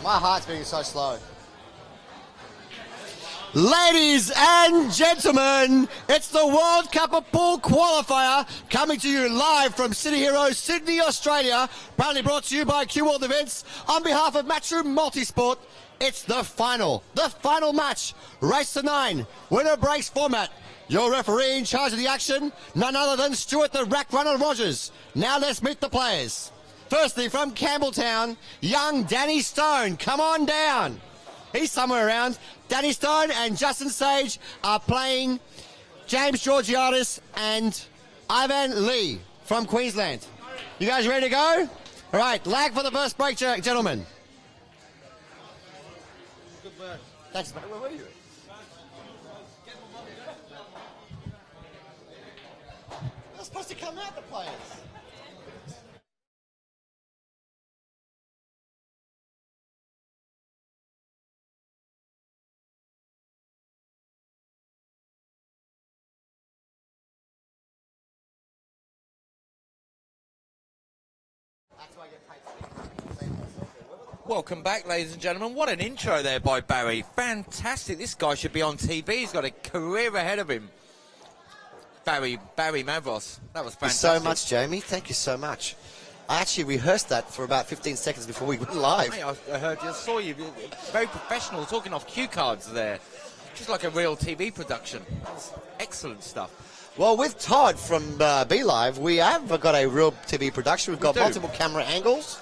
My heart's beating so slow. Ladies and gentlemen, it's the World Cup of Pool Qualifier coming to you live from City Heroes, Sydney, Australia. Proudly brought to you by CueWorld Events. On behalf of Matchroom Multisport, it's the final match. Race to 9, winner breaks format. Your referee in charge of the action, none other than Stuart the Rack Runner Rogers. Now let's meet the players. Firstly, from Campbelltown, young Danny Stone. Come on down. He's somewhere around. Danny Stone and Justin Sage are playing James Georgiadis and Ivan Lee from Queensland. You guys ready to go? All right, lag for the first break, gentlemen. Good work. Thanks, mate. Where were you? They're supposed to come out, the players. Welcome back, ladies and gentlemen. What an intro there by Barry. Fantastic. This guy should be on TV. He's got a career ahead of him. Barry Mavros. That was fantastic. So much, Jamie. Thank you so much. I actually rehearsed that for about 15 seconds before we went live. Mate, I heard you, saw you. Very professional, talking off cue cards there. Just like a real TV production. That's excellent stuff. Well, with Todd from Be Live, we have got a real TV production. We've got multiple camera angles.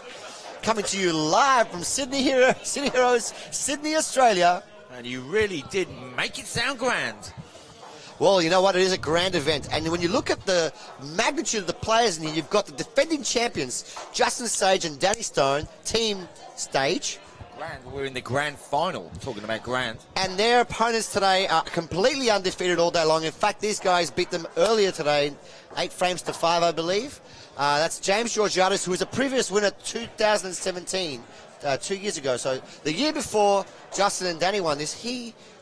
Coming to you live from Sydney Heroes, Sydney, Australia. And you really did make it sound grand. Well, you know what? It is a grand event. And when you look at the magnitude of the players in here, you've got the defending champions, Justin Sage and Danny Stone, team stage. Grand. We're in the grand final, talking about grand. And their opponents today are completely undefeated all day long. In fact, these guys beat them earlier today, 8 frames to 5, I believe. That's James Georgiadis, who was a previous winner 2017, 2 years ago. So the year before Justin and Danny won this,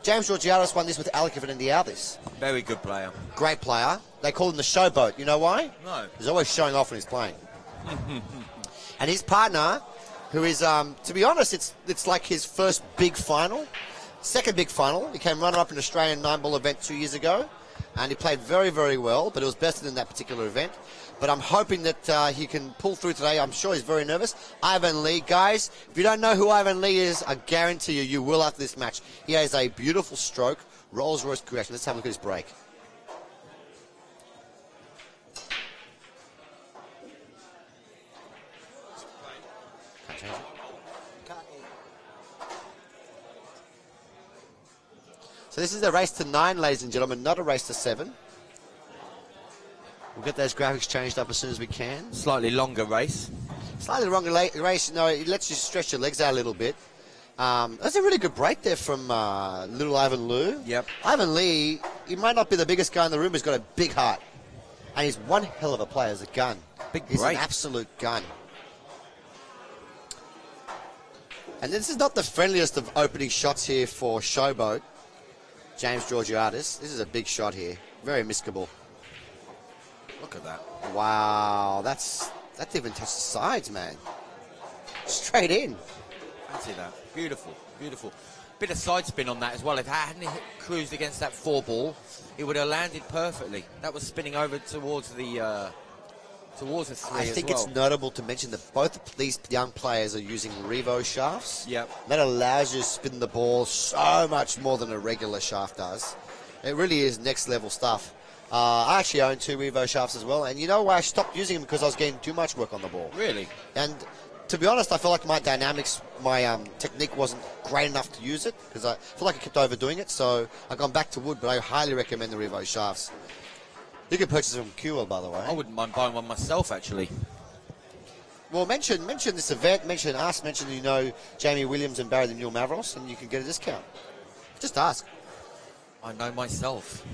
James Georgiadis won this with Alekov and Dialvis. Very good player. Great player. They call him the showboat. You know why? No. He's always showing off when he's playing. And his partner, who is, to be honest, it's like his first big final, second big final. He came runner-up in an Australian 9-ball event 2 years ago, and he played very, very well, but it was better than that particular event. But I'm hoping that he can pull through today. I'm sure he's very nervous. Ivan Lee, guys, if you don't know who Ivan Lee is, I guarantee you will after this match. He has a beautiful stroke, Rolls-Royce correction. Let's have a look at his break. So this is a race to 9, ladies and gentlemen, not a race to 7. We'll get those graphics changed up as soon as we can. Slightly longer race. Slightly longer race, you know, it lets you stretch your legs out a little bit. That's a really good break there from little Ivan Lee. Yep. Ivan Lee, he might not be the biggest guy in the room, but he's got a big heart. And he's one hell of a player as a gun. He's an absolute gun. And this is not the friendliest of opening shots here for Showboat, James Georgiadis. This is a big shot here. Very miskable. Look at that. Wow, that didn't even touch the sides, man. Straight in. Fancy that. Beautiful, beautiful. Bit of side spin on that as well. If I hadn't cruised against that 4-ball, it would have landed perfectly. That was spinning over towards the 3 I think it's notable to mention that both of these young players are using Revo shafts. Yep. That allows you to spin the ball so much more than a regular shaft does. It really is next level stuff. I actually own 2 Revo shafts as well, and you know why I stopped using them? Because I was getting too much work on the ball. Really? And to be honest, I feel like my dynamics, my technique wasn't great enough to use it, because I feel like I kept overdoing it, so I've gone back to wood, but I highly recommend the Revo shafts. You can purchase them from CueWorld, by the way. I wouldn't mind buying one myself, actually. Well, mention this event, mention us, mention, you know, Jamie Williams and Barry the Mule Mavros, and you can get a discount. Just ask. I know myself.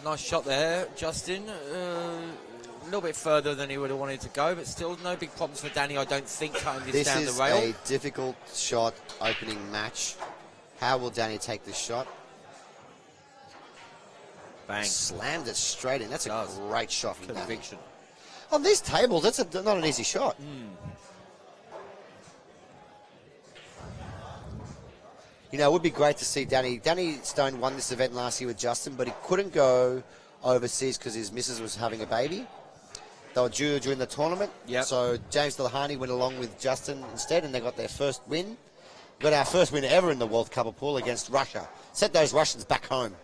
Nice shot there, Justin. A little bit further than he would have wanted to go, but still no big problems for Danny, I don't think, cutting this down the rail. This is a difficult shot opening match. How will Danny take this shot? Bang. Slammed it straight in. That's a great shot from Danny. Conviction. On these tables, that's not an easy shot. You know, it would be great to see Danny. Danny Stone won this event last year with Justin, but he couldn't go overseas because his missus was having a baby. They were due during the tournament. Yep. So James Delahani went along with Justin instead, and they got their first win. Got our first win ever in the World Cup of Pool against Russia. Sent those Russians back home.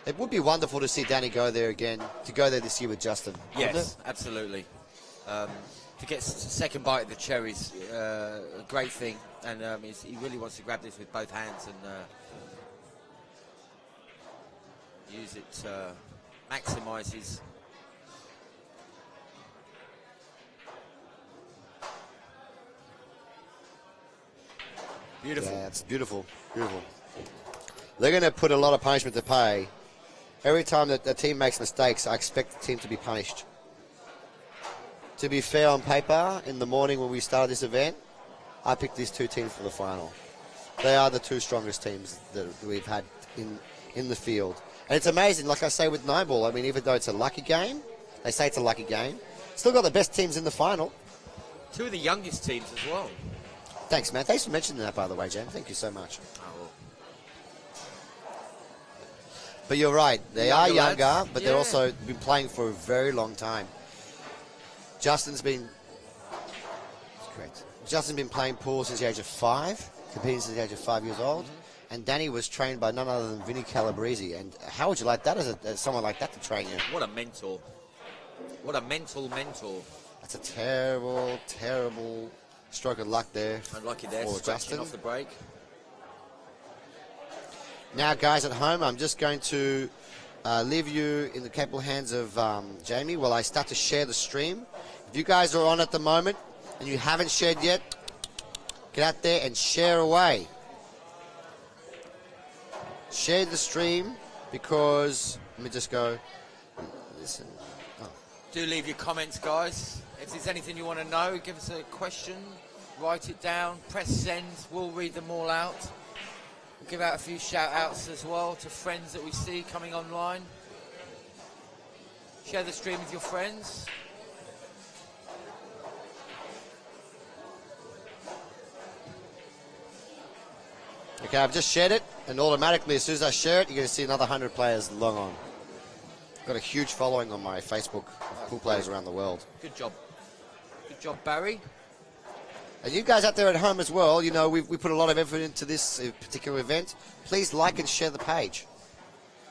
It would be wonderful to see Danny go there again, to go there this year with Justin. Yes, absolutely. To get second bite of the cherries, a great thing. And he really wants to grab this with both hands and use it to maximise his... Beautiful. Yeah, it's beautiful. Beautiful. They're going to put a lot of punishment to pay. Every time that the team makes mistakes, I expect the team to be punished. To be fair on paper, in the morning when we started this event, I picked these two teams for the final. They are the two strongest teams that we've had in the field. And it's amazing, like I say with 9-ball, I mean, even though it's a lucky game, they say it's a lucky game, still got the best teams in the final. Two of the youngest teams as well. Thanks, man. Thanks for mentioning that, by the way, Jan. Thank you so much. But you're right. They are younger, but they're also been playing for a very long time. Justin's been playing pool since the age of 5, competing since the age of 5 years old. And Danny was trained by none other than Vinny Calabrese. And how would you like that as someone like that to train you? What a mentor. What a mental mentor. That's a terrible, terrible stroke of luck there. Unlucky there, for scratching Justin. off the break. Now, guys at home, I'm just going to leave you in the capable hands of Jamie while I start to share the stream. If you guys are on at the moment and you haven't shared yet, get out there and share away. Share the stream because, let me just go, listen. Oh. Do leave your comments, guys. If there's anything you want to know, give us a question, write it down, press send, we'll read them all out. We'll give out a few shout-outs as well to friends that we see coming online. Share the stream with your friends. Okay, I've just shared it, and automatically, as soon as I share it, you're going to see another 100 players log on. Got a huge following on my Facebook of pool players around the world. Good job. Good job, Barry. And you guys out there at home as well, you know, we put a lot of effort into this particular event. Please like and share the page.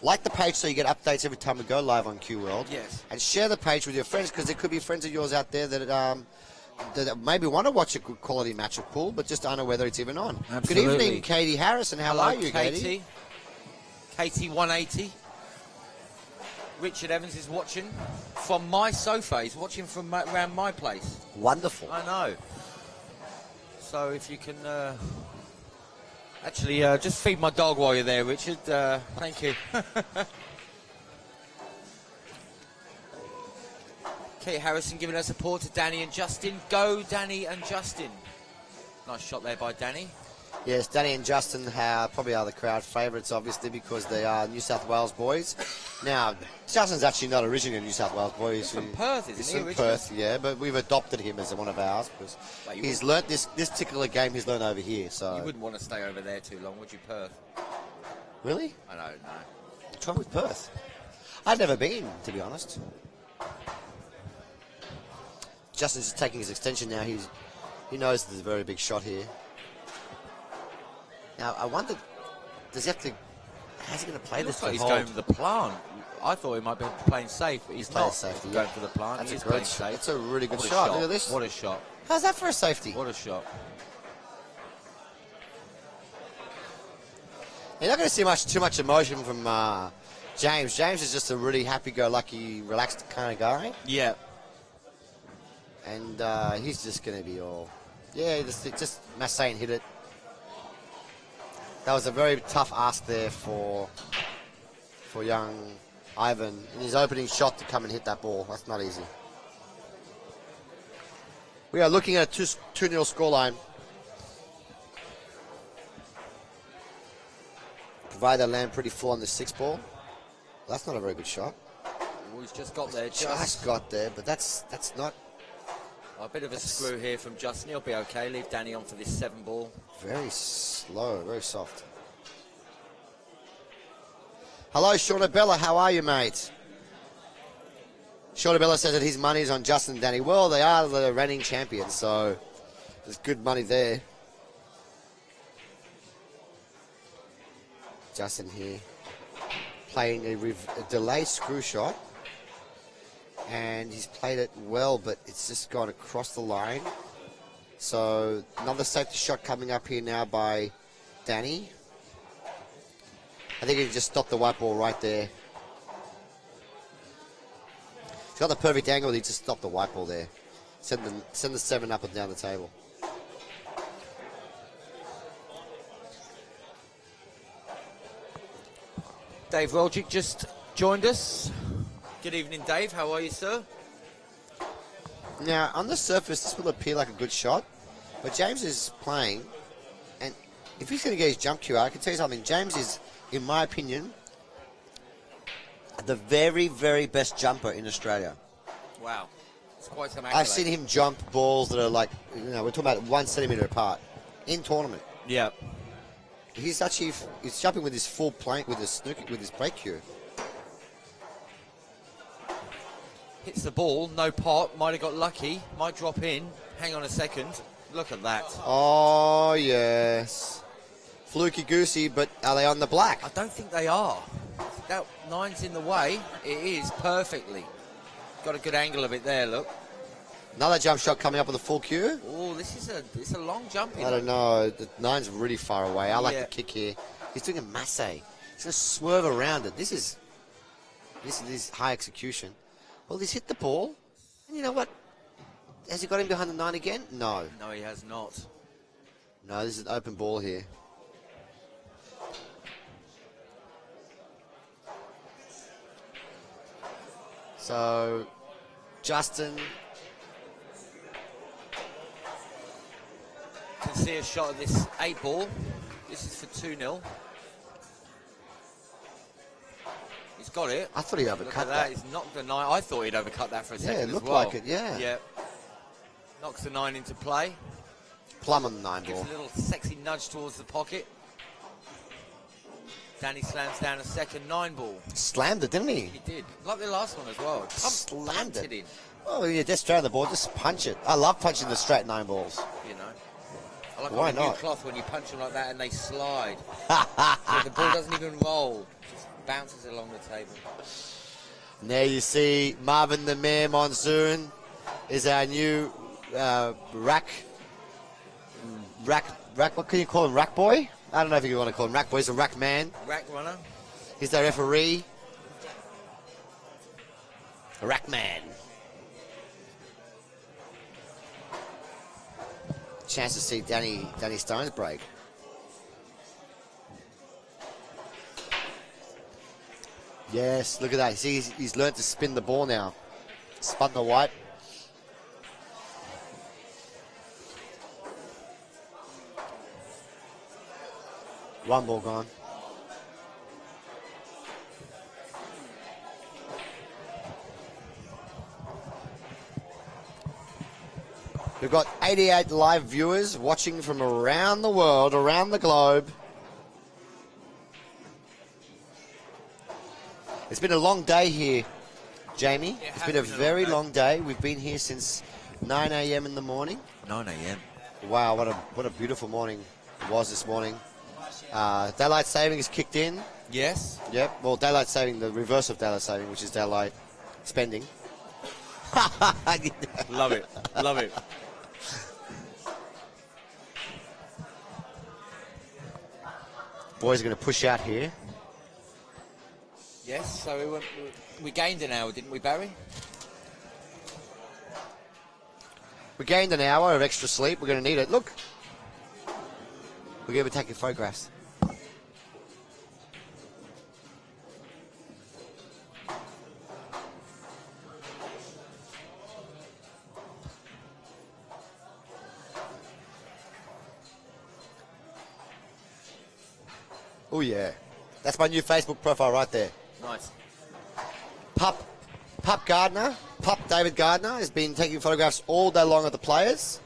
Like the page so you get updates every time we go live on CueWorld. Yes. And share the page with your friends, because there could be friends of yours out there that maybe want to watch a good quality match of pool, but just don't know whether it's even on. Absolutely. Good evening, Katie Harrison. How are you, Katie? Katie 180. Richard Evans is watching from my sofa. He's watching from around my place. Wonderful. I know. So if you can actually just feed my dog while you're there, Richard. Thank you. Kate Harrison giving her support to Danny and Justin. Go, Danny and Justin. Nice shot there by Danny. Yes, Danny and Justin probably are the crowd favourites, obviously, because they are New South Wales boys. Now, Justin's actually not originally a New South Wales boy. He's from Perth, isn't he? He's from Perth, yeah, but we've adopted him as one of ours because he's learnt this particular game he's learned over here. So you wouldn't want to stay over there too long, would you, Perth? Really? I don't know. What's wrong with Perth? I've never been, to be honest. Justin's just taking his extension now. He knows there's a very big shot here. Now, I wonder, how's he going to play this? Like he's going for the plant. I thought he might be playing safe, but he's not. Safety, He's going for the plant. That's He's a great playing shot. safe. It's a really good What a shot. Look at this. What a shot. How's that for a safety? What a shot. You're not going to see too much emotion from James. James is just a really happy-go-lucky, relaxed kind of guy. Yeah. And he's just going to be all... Yeah, just Massain hit it. That was a very tough ask there for young Ivan in his opening shot to come and hit that ball. That's not easy. We are looking at a 2-0 scoreline. Provided they land pretty full on the 6 ball. That's not a very good shot. Well, he's just got there. Just got there, but that's not a bit of a screw here from Justin. He'll be okay. Leave Danny on for this 7 ball. very slow, very soft. Hello, Shortabella. How are you, mate? Shortabella says that his money's on Justin and Danny. Well, they are the reigning champions, so there's good money there. Justin here playing a delayed screw shot, and he's played it well, but it's just gone across the line. So another safety shot coming up here now by Danny. I think he just stopped the white ball right there. He's got the perfect angle, he just stopped the white ball there. Send the 7 up and down the table. Dave Roljic just joined us. Good evening, Dave. How are you, sir? Now, on the surface, this will appear like a good shot, but James is playing, and if he's going to get his jump cue out, I can tell you something. James is, in my opinion, the very, very best jumper in Australia. Wow. It's quite some I've seen him jump balls that are like, we're talking about 1 centimetre apart in tournament. Yeah. He's jumping with his full plank, with his break cue. Hits the ball, no pot, might have got lucky, might drop in. Hang on a second. Look at that. Oh, yes. Fluky goosey, but are they on the black? I don't think they are. That 9's in the way. It is perfectly. Got a good angle of it there, look. Another jump shot coming up with a full cue. Oh, it's a long jump. I don't know. The 9's really far away. I like the kick here. He's doing a masse. He's going to swerve around it. This is high execution. Well, he's hit the ball. And you know what? Has he got him behind the 9 again? No. No, he has not. No, this is an open ball here. So, Justin can see a shot of this 8 ball. This is for 2-0. He's got it. I thought he overcut that. He's knocked the 9. I thought he'd overcut that for a second. Yeah, it looked as well. like it, yeah. Yeah. Knocks the 9 into play. Plum on the 9 Gives ball. a little sexy nudge towards the pocket. Danny slams down a second 9 ball. Slammed it, didn't he? He did. Like the last one as well. Slammed it. In. Oh, yeah, just straight on the ball. Just punch it. I love punching the straight 9 balls. You know. I like Why on a new not? cloth when you punch them like that and they slide. So the ball doesn't even roll. Just bounces along the table. And there you see Marvin the Mayor Monsoon is our new rack. What can you call him? Rack boy? I don't know if you want to call him rack boy. He's a rack man. Rack runner. He's the referee. A rack man. Chance to see Danny Stone's break. Yes, look at that. See, he's learned to spin the ball now. Spun the white. One ball gone. We've got 88 live viewers watching from around the world, around the globe. It's been a long day here, Jamie. It's been a very long day. We've been here since 9 a.m. in the morning. 9 a.m. Wow, what a beautiful morning it was this morning. Daylight saving is kicked in. Yes. Yep. Well, daylight saving, the reverse of daylight saving, which is daylight spending. Love it. Love it. Boys are going to push out here. Yes, so we gained an hour, didn't we, Barry? We gained an hour of extra sleep. We're going to need it. Look. We're going to be taking photographs. Oh, yeah. That's my new Facebook profile right there. Nice. Pup Pup David Gardner, has been taking photographs all day long of the players.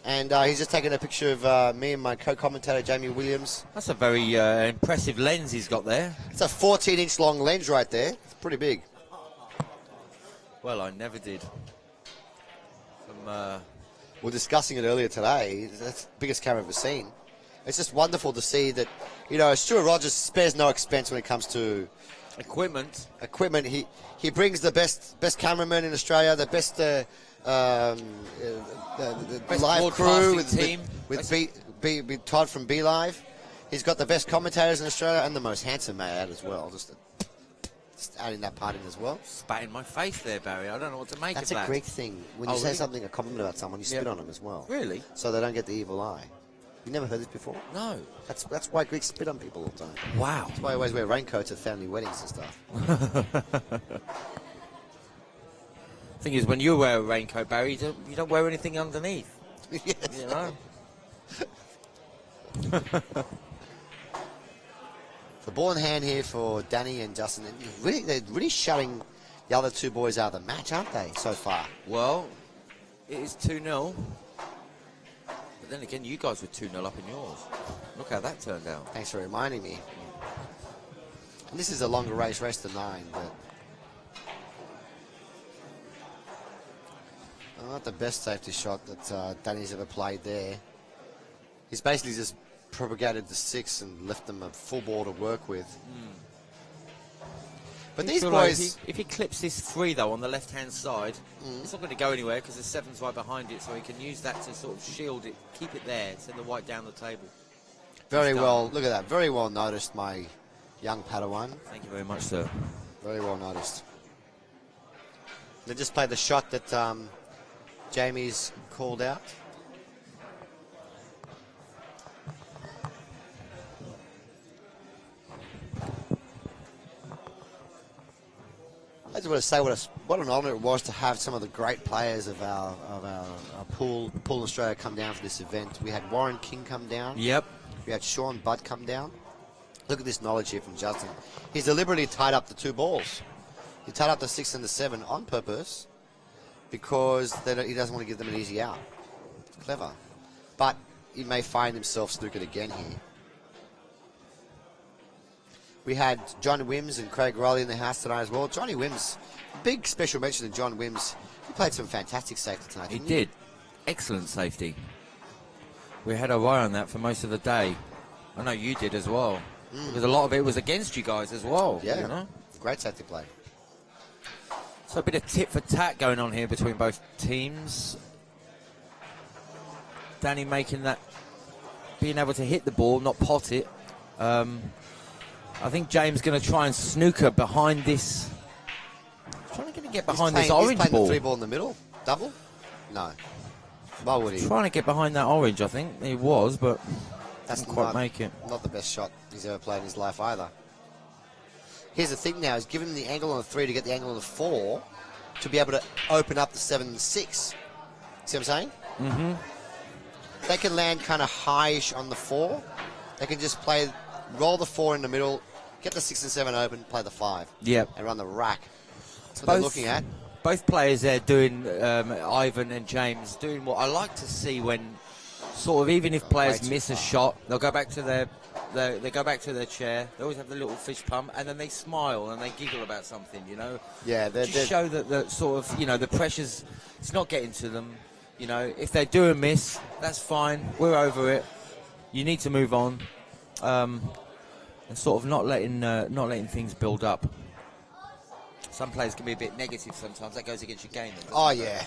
And he's just taken a picture of me and my co-commentator, Jamie Williams. That's a very impressive lens he's got there. It's a 14-inch long lens right there. It's pretty big. Well, I never did. We were discussing it earlier today. That's the biggest camera I've ever seen. It's just wonderful to see that, you know, Stuart Rogers spares no expense when it comes to equipment. He brings the best cameraman in Australia, the best live crew with Todd from Be Live. He's got the best commentators in Australia and the most handsome man as well. Just adding that part in as well. Spat in my face there, Barry. I don't know what to make of that. That's a Greek thing. When you say something, a compliment about someone, you spit on them as well. Really? So they don't get the evil eye. You never heard this before? No. That's why Greeks spit on people all the time. Wow. That's why I always wear raincoats at family weddings and stuff. Thing is, when you wear a raincoat, Barry, you don't wear anything underneath. Yes. You know? The ball in hand here for Danny and Justin. They're really shutting the other two boys out of the match, aren't they, so far? Well, it is 2-0. But then again, you guys were 2-0 up in yours. Look how that turned out. Thanks for reminding me. And this is a longer race than 9, but not the best safety shot that Danny's ever played there. He's basically just propagated the 6 and left them a full ball to work with. But these boys... Like if he clips this 3, though, on the left-hand side, it's not going to go anywhere because the 7's right behind it, so he can use that to sort of shield it, keep it there, send the white down the table. Very well, look at that. Very well noticed, my young Padawan. Thank you very much, sir. Very well noticed. They just played the shot that Jamie's called out. I just want to say what an honour it was to have some of the great players of our pool Australia come down for this event. We had Warren King come down. Yep. We had Sean Budd come down. Look at this knowledge here from Justin. He's deliberately tied up the 2 balls. He tied up the 6 and the 7 on purpose because he doesn't want to give them an easy out. It's clever. But he may find himself snookered again here. We had John Wims and Craig Riley in the house tonight as well. Johnny Wims, big special mention to John Wims. He played some fantastic safety tonight. He did. Excellent safety. We had our eye on that for most of the day. I know you did as well. Because a lot of it was against you guys as well. Yeah, you know? Great safety play. So a bit of tit for tat going on here between both teams. Danny making that, being able to hit the ball, not pot it. I think James going to try and snooker behind this. Trying to get behind this orange he's ball. The 3 ball in the middle. Double? No. Why would he? Trying to get behind that orange, I think. He was, but didn't quite make it. Not the best shot he's ever played in his life either. Here's the thing now. He's given him the angle on the 3 to get the angle on the 4 to be able to open up the 7 and 6. See what I'm saying? Mm-hmm. They can land kind of high-ish on the 4. They can just roll the 4 in the middle, get the 6 and 7 open, play the 5. Yep. And run the rack. That's what they're looking at. Both players there doing, Ivan and James, doing what I like to see when sort of, even if players miss a shot, they'll go back to their chair. They always have the little fish pump, and then they smile and they giggle about something, you know. Yeah, just show that the sort of, you know, the pressure's, it's not getting to them. You know, if they do a miss, that's fine. We're over it. You need to move on. And sort of not letting things build up. Some players can be a bit negative sometimes. That goes against your game. Oh yeah,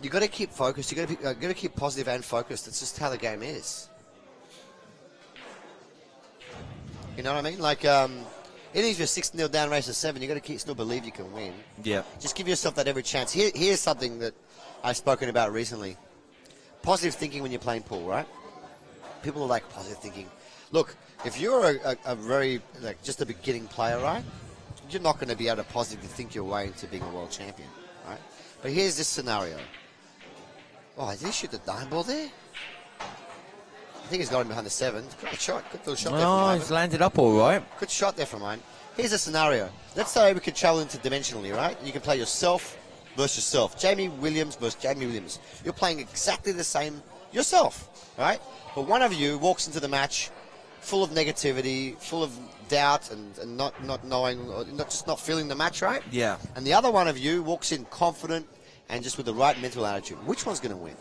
you got to keep focused. You got to keep positive and focused. It's just how the game is. You know what I mean? Like, even if you're 6-0 down, race to 7, you got to still believe you can win. Yeah. Just give yourself that every chance. Here's something that I've spoken about recently. Positive thinking when you're playing pool, right? People are like positive thinking. Look, if you're a very, just a beginning player, right, you're not going to be able to positively think your way into being a world champion, right? But here's this scenario. Oh, did he shoot the 9 ball there? I think he's got him behind the 7. Great shot. Good little shot there from Oh, Ivan. he's landed up all right. Good shot there from mine. Here's a scenario. Let's say we could travel interdimensionally, right? You can play yourself versus yourself. Jamie Williams versus Jamie Williams. You're playing exactly the same yourself, right? But one of you walks into the match full of negativity, full of doubt, and not knowing, or not feeling the match, right? Yeah. And the other one of you walks in confident and just with the right mental attitude. Which one's going to win?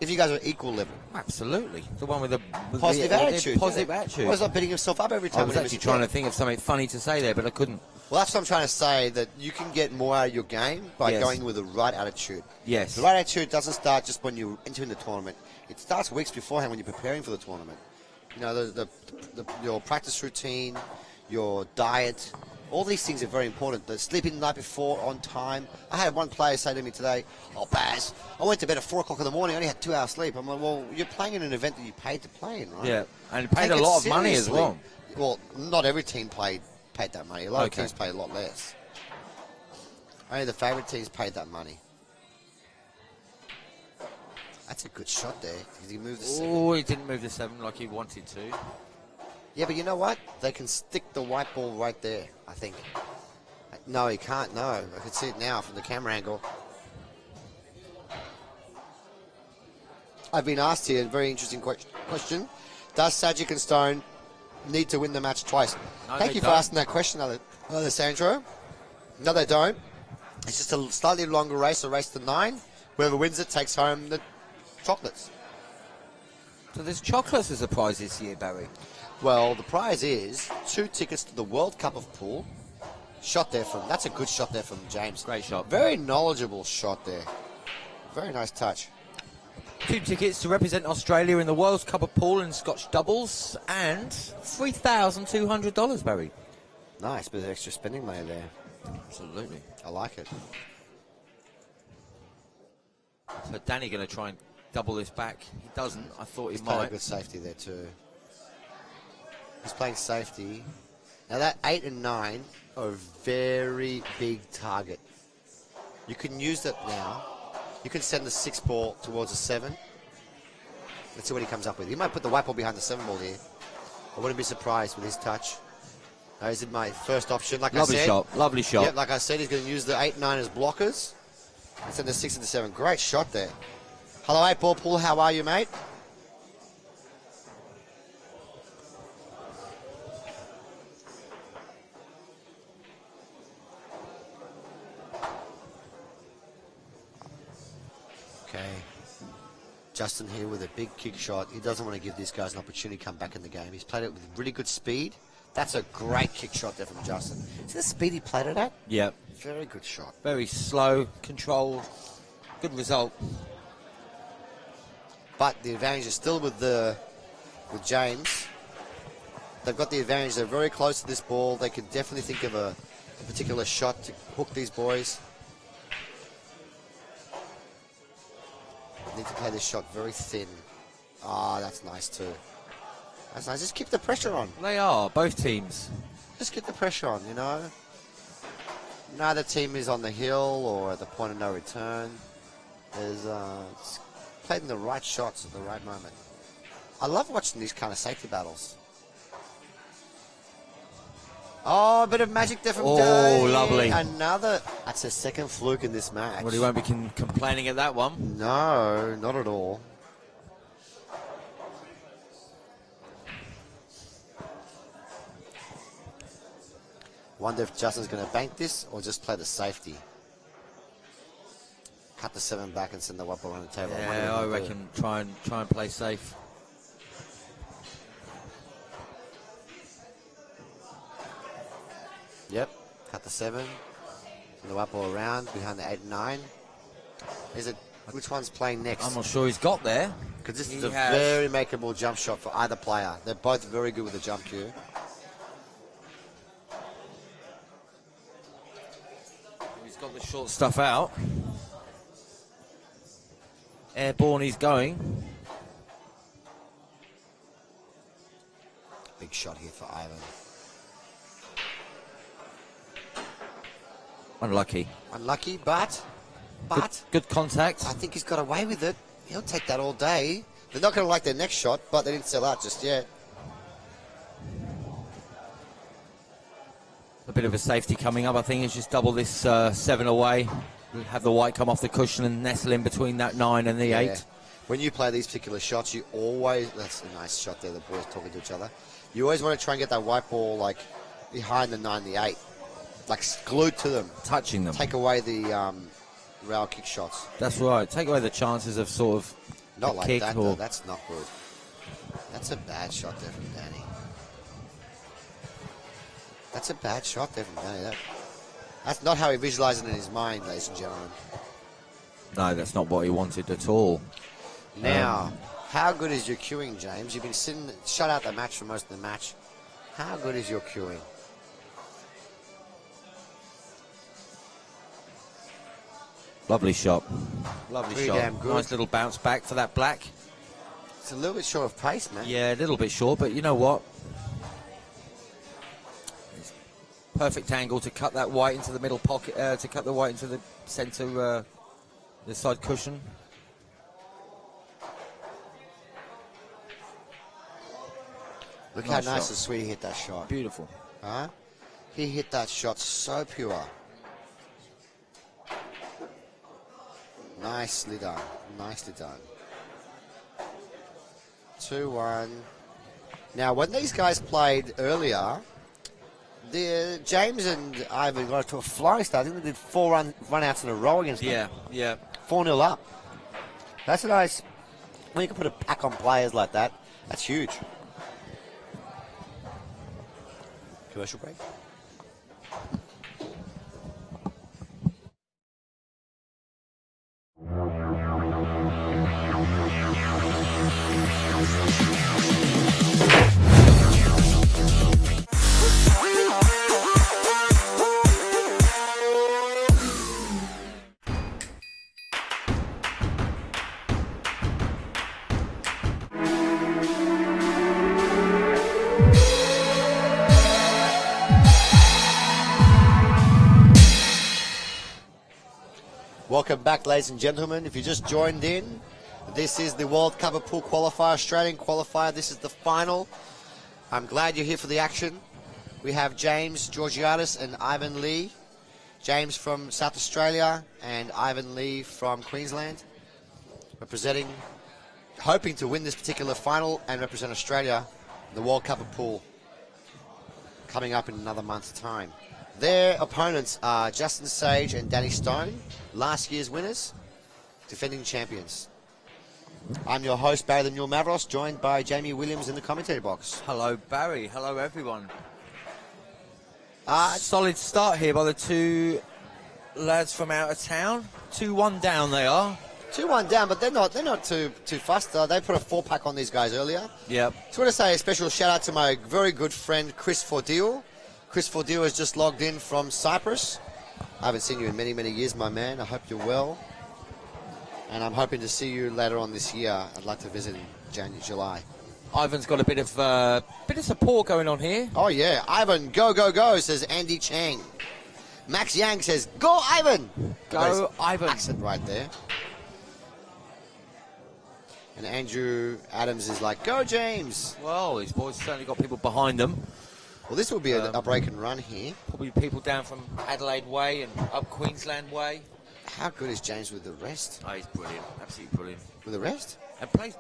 If you guys are equal level. Absolutely. The one with the Positive attitude. Positive attitude. Well, it's not beating yourself up every time. I was actually trying to think of something funny to say there, but I couldn't. Well, that's what I'm trying to say, that you can get more out of your game by Yes. going with the right attitude. Yes. The right attitude doesn't start just when you're entering the tournament. It starts weeks beforehand when you're preparing for the tournament. You know, your practice routine, your diet, all these things are very important. The sleeping the night before on time. I had one player say to me today, "Oh, Baz, I went to bed at 4 o'clock in the morning. I only had 2 hours sleep." I'm like, "Well, you're playing in an event that you paid to play in, right?" Yeah, and paid Take a it lot of money as seriously. well. Well, not every team paid that money. A lot Okay. of teams paid a lot less. Only the favourite teams paid that money. That's a good shot there. Did he move the 7? Oh, he didn't move the 7 like he wanted to. Yeah, but you know what? They can stick the white ball right there, I think. No, he can't. No, I can see it now from the camera angle. I've been asked here a very interesting question. Does Sajich and Stone need to win the match twice? No, Thank they you for don't. asking that question, Alessandro. No, they don't. It's just a slightly longer race, a race to 9. Whoever wins it takes home the chocolates. So there's chocolates as a prize this year, Barry. Well, the prize is 2 tickets to the World Cup of Pool. That's a good shot there from James. Great shot. Very knowledgeable shot there. Very nice touch. 2 tickets to represent Australia in the World Cup of Pool and Scotch doubles, and $3,200, Barry. Nice bit of extra spending money there. Absolutely. I like it. So Danny going to try and double this back. He doesn't. I thought he He's playing a might. good safety there too. He's playing safety. Now that 8 and 9 are a very big target. You can use that now. You can send the 6 ball towards a 7. Let's see what he comes up with. He might put the white ball behind the 7 ball here. I wouldn't be surprised with his touch. He's in my first option. Like Lovely I said, shot. Lovely shot. Yep, like I said, he's going to use the 8 and 9 as blockers. And send the 6 and the 7. Great shot there. Hello, 8 ball pool. How are you, mate? Okay. Justin here with a big kick shot. He doesn't want to give these guys an opportunity to come back in the game. He's played it with really good speed. That's a great kick shot there from Justin. See the speed he played it at? Yeah. Very good shot. Very slow, controlled. Good result. But the advantage is still with James. They've got the advantage. They're very close to this ball. They can definitely think of a particular shot to hook these boys. Need to play this shot very thin. Ah, that's nice too. That's nice. Just keep the pressure on. They are, both teams. Just get the pressure on, you know. Neither team is on the hill or at the point of no return. There's just playing the right shots at the right moment. I love watching these kind of safety battles. Oh, a bit of magic there from Danny. Lovely. That's a second fluke in this match. Well, he won't be complaining at that one. No, not at all. Wonder if Justin's going to bank this or just play the safety. Cut the 7 back and send the white ball on the table. Yeah, I reckon try and play safe. Yep, cut the 7. Send the white ball around behind the 8 and 9. Which one's playing next? I'm not sure he's got there. Because this is He a has. very makeable jump shot for either player. They're both very good with the jump cue. He's got the short stuff out. Airborne he's going. Big shot here for Ivan. Unlucky. Unlucky, but Good contact. I think he's got away with it. He'll take that all day. They're not going to like their next shot, but they didn't sell out just yet. bit of a safety coming up, I think, is just double this 7 away. Have the white come off the cushion and nestle in between that 9 and the 8. When you play these particular shots, you always... That's a nice shot there, the boys talking to each other. You always want to try and get that white ball, like, behind the 9 and the 8. Like, glued to them. Touching them. Take away the rail kick shots. That's right. Take away the chances of sort of Not like kick that, or... though. That's not good. That's a bad shot there from Danny. That's a bad shot there from Danny. That's not how he visualized it in his mind, ladies and gentlemen. No, that's not what he wanted at all. Now, how good is your queuing, James? You've been shut out the match for most of the match. How good is your queuing? Lovely shot. Lovely Pretty shot. damn good. Nice little bounce back for that black. It's a little bit short of pace, man. Yeah, a little bit short, but you know what? It's perfect angle to cut that white into the middle pocket, to cut the white into the centre, the side cushion. Look Nice how nice shot. and sweet he hit that shot. Beautiful. Huh? He hit that shot so pure. Nicely done. Nicely done. 2-1. Now, when these guys played earlier, James and Ivan got to a flying start. I think they did 4 run-outs in a row against them. Yeah. 4-0 up. That's a nice... When you can put a pack on players like that, that's huge. Commercial break. Welcome back, ladies and gentlemen. If you just joined in, this is the World Cup of Pool Qualifier, Australian Qualifier. This is the final. I'm glad you're here for the action. We have James Georgiadis and Ivan Lee. James from South Australia and Ivan Lee from Queensland. Representing, hoping to win this particular final and represent Australia in the World Cup of Pool. Coming up in another month's time. Their opponents are Justin Sage and Danny Stone, last year's winners, defending champions. I'm your host, Barry the Mule Mavros, joined by Jamie Williams in the commentary box. Hello, Barry. Hello, everyone. Solid start here by the two lads from out of town. 2-1 down they are. 2-1 down, but they're not too fussed. They put a 4-pack on these guys earlier. Yep. Just want to say a special shout out to my very good friend Chris Fordil. Chris Fordil has just logged in from Cyprus. I haven't seen you in many, many years, my man. I hope you're well. And I'm hoping to see you later on this year. I'd like to visit in July. Ivan's got a bit of support going on here. Oh, yeah. Ivan, go, go, go, says Andy Chang. Max Yang says, go, Ivan. Go, Ivan. Accent right there. And Andrew Adams is like, go, James. Well, these boys certainly got people behind them. Well, this will be a break and run here. Probably people down from Adelaide Way and up Queensland Way. How good is James with the rest? Oh, he's brilliant. Absolutely brilliant. With the rest? And plays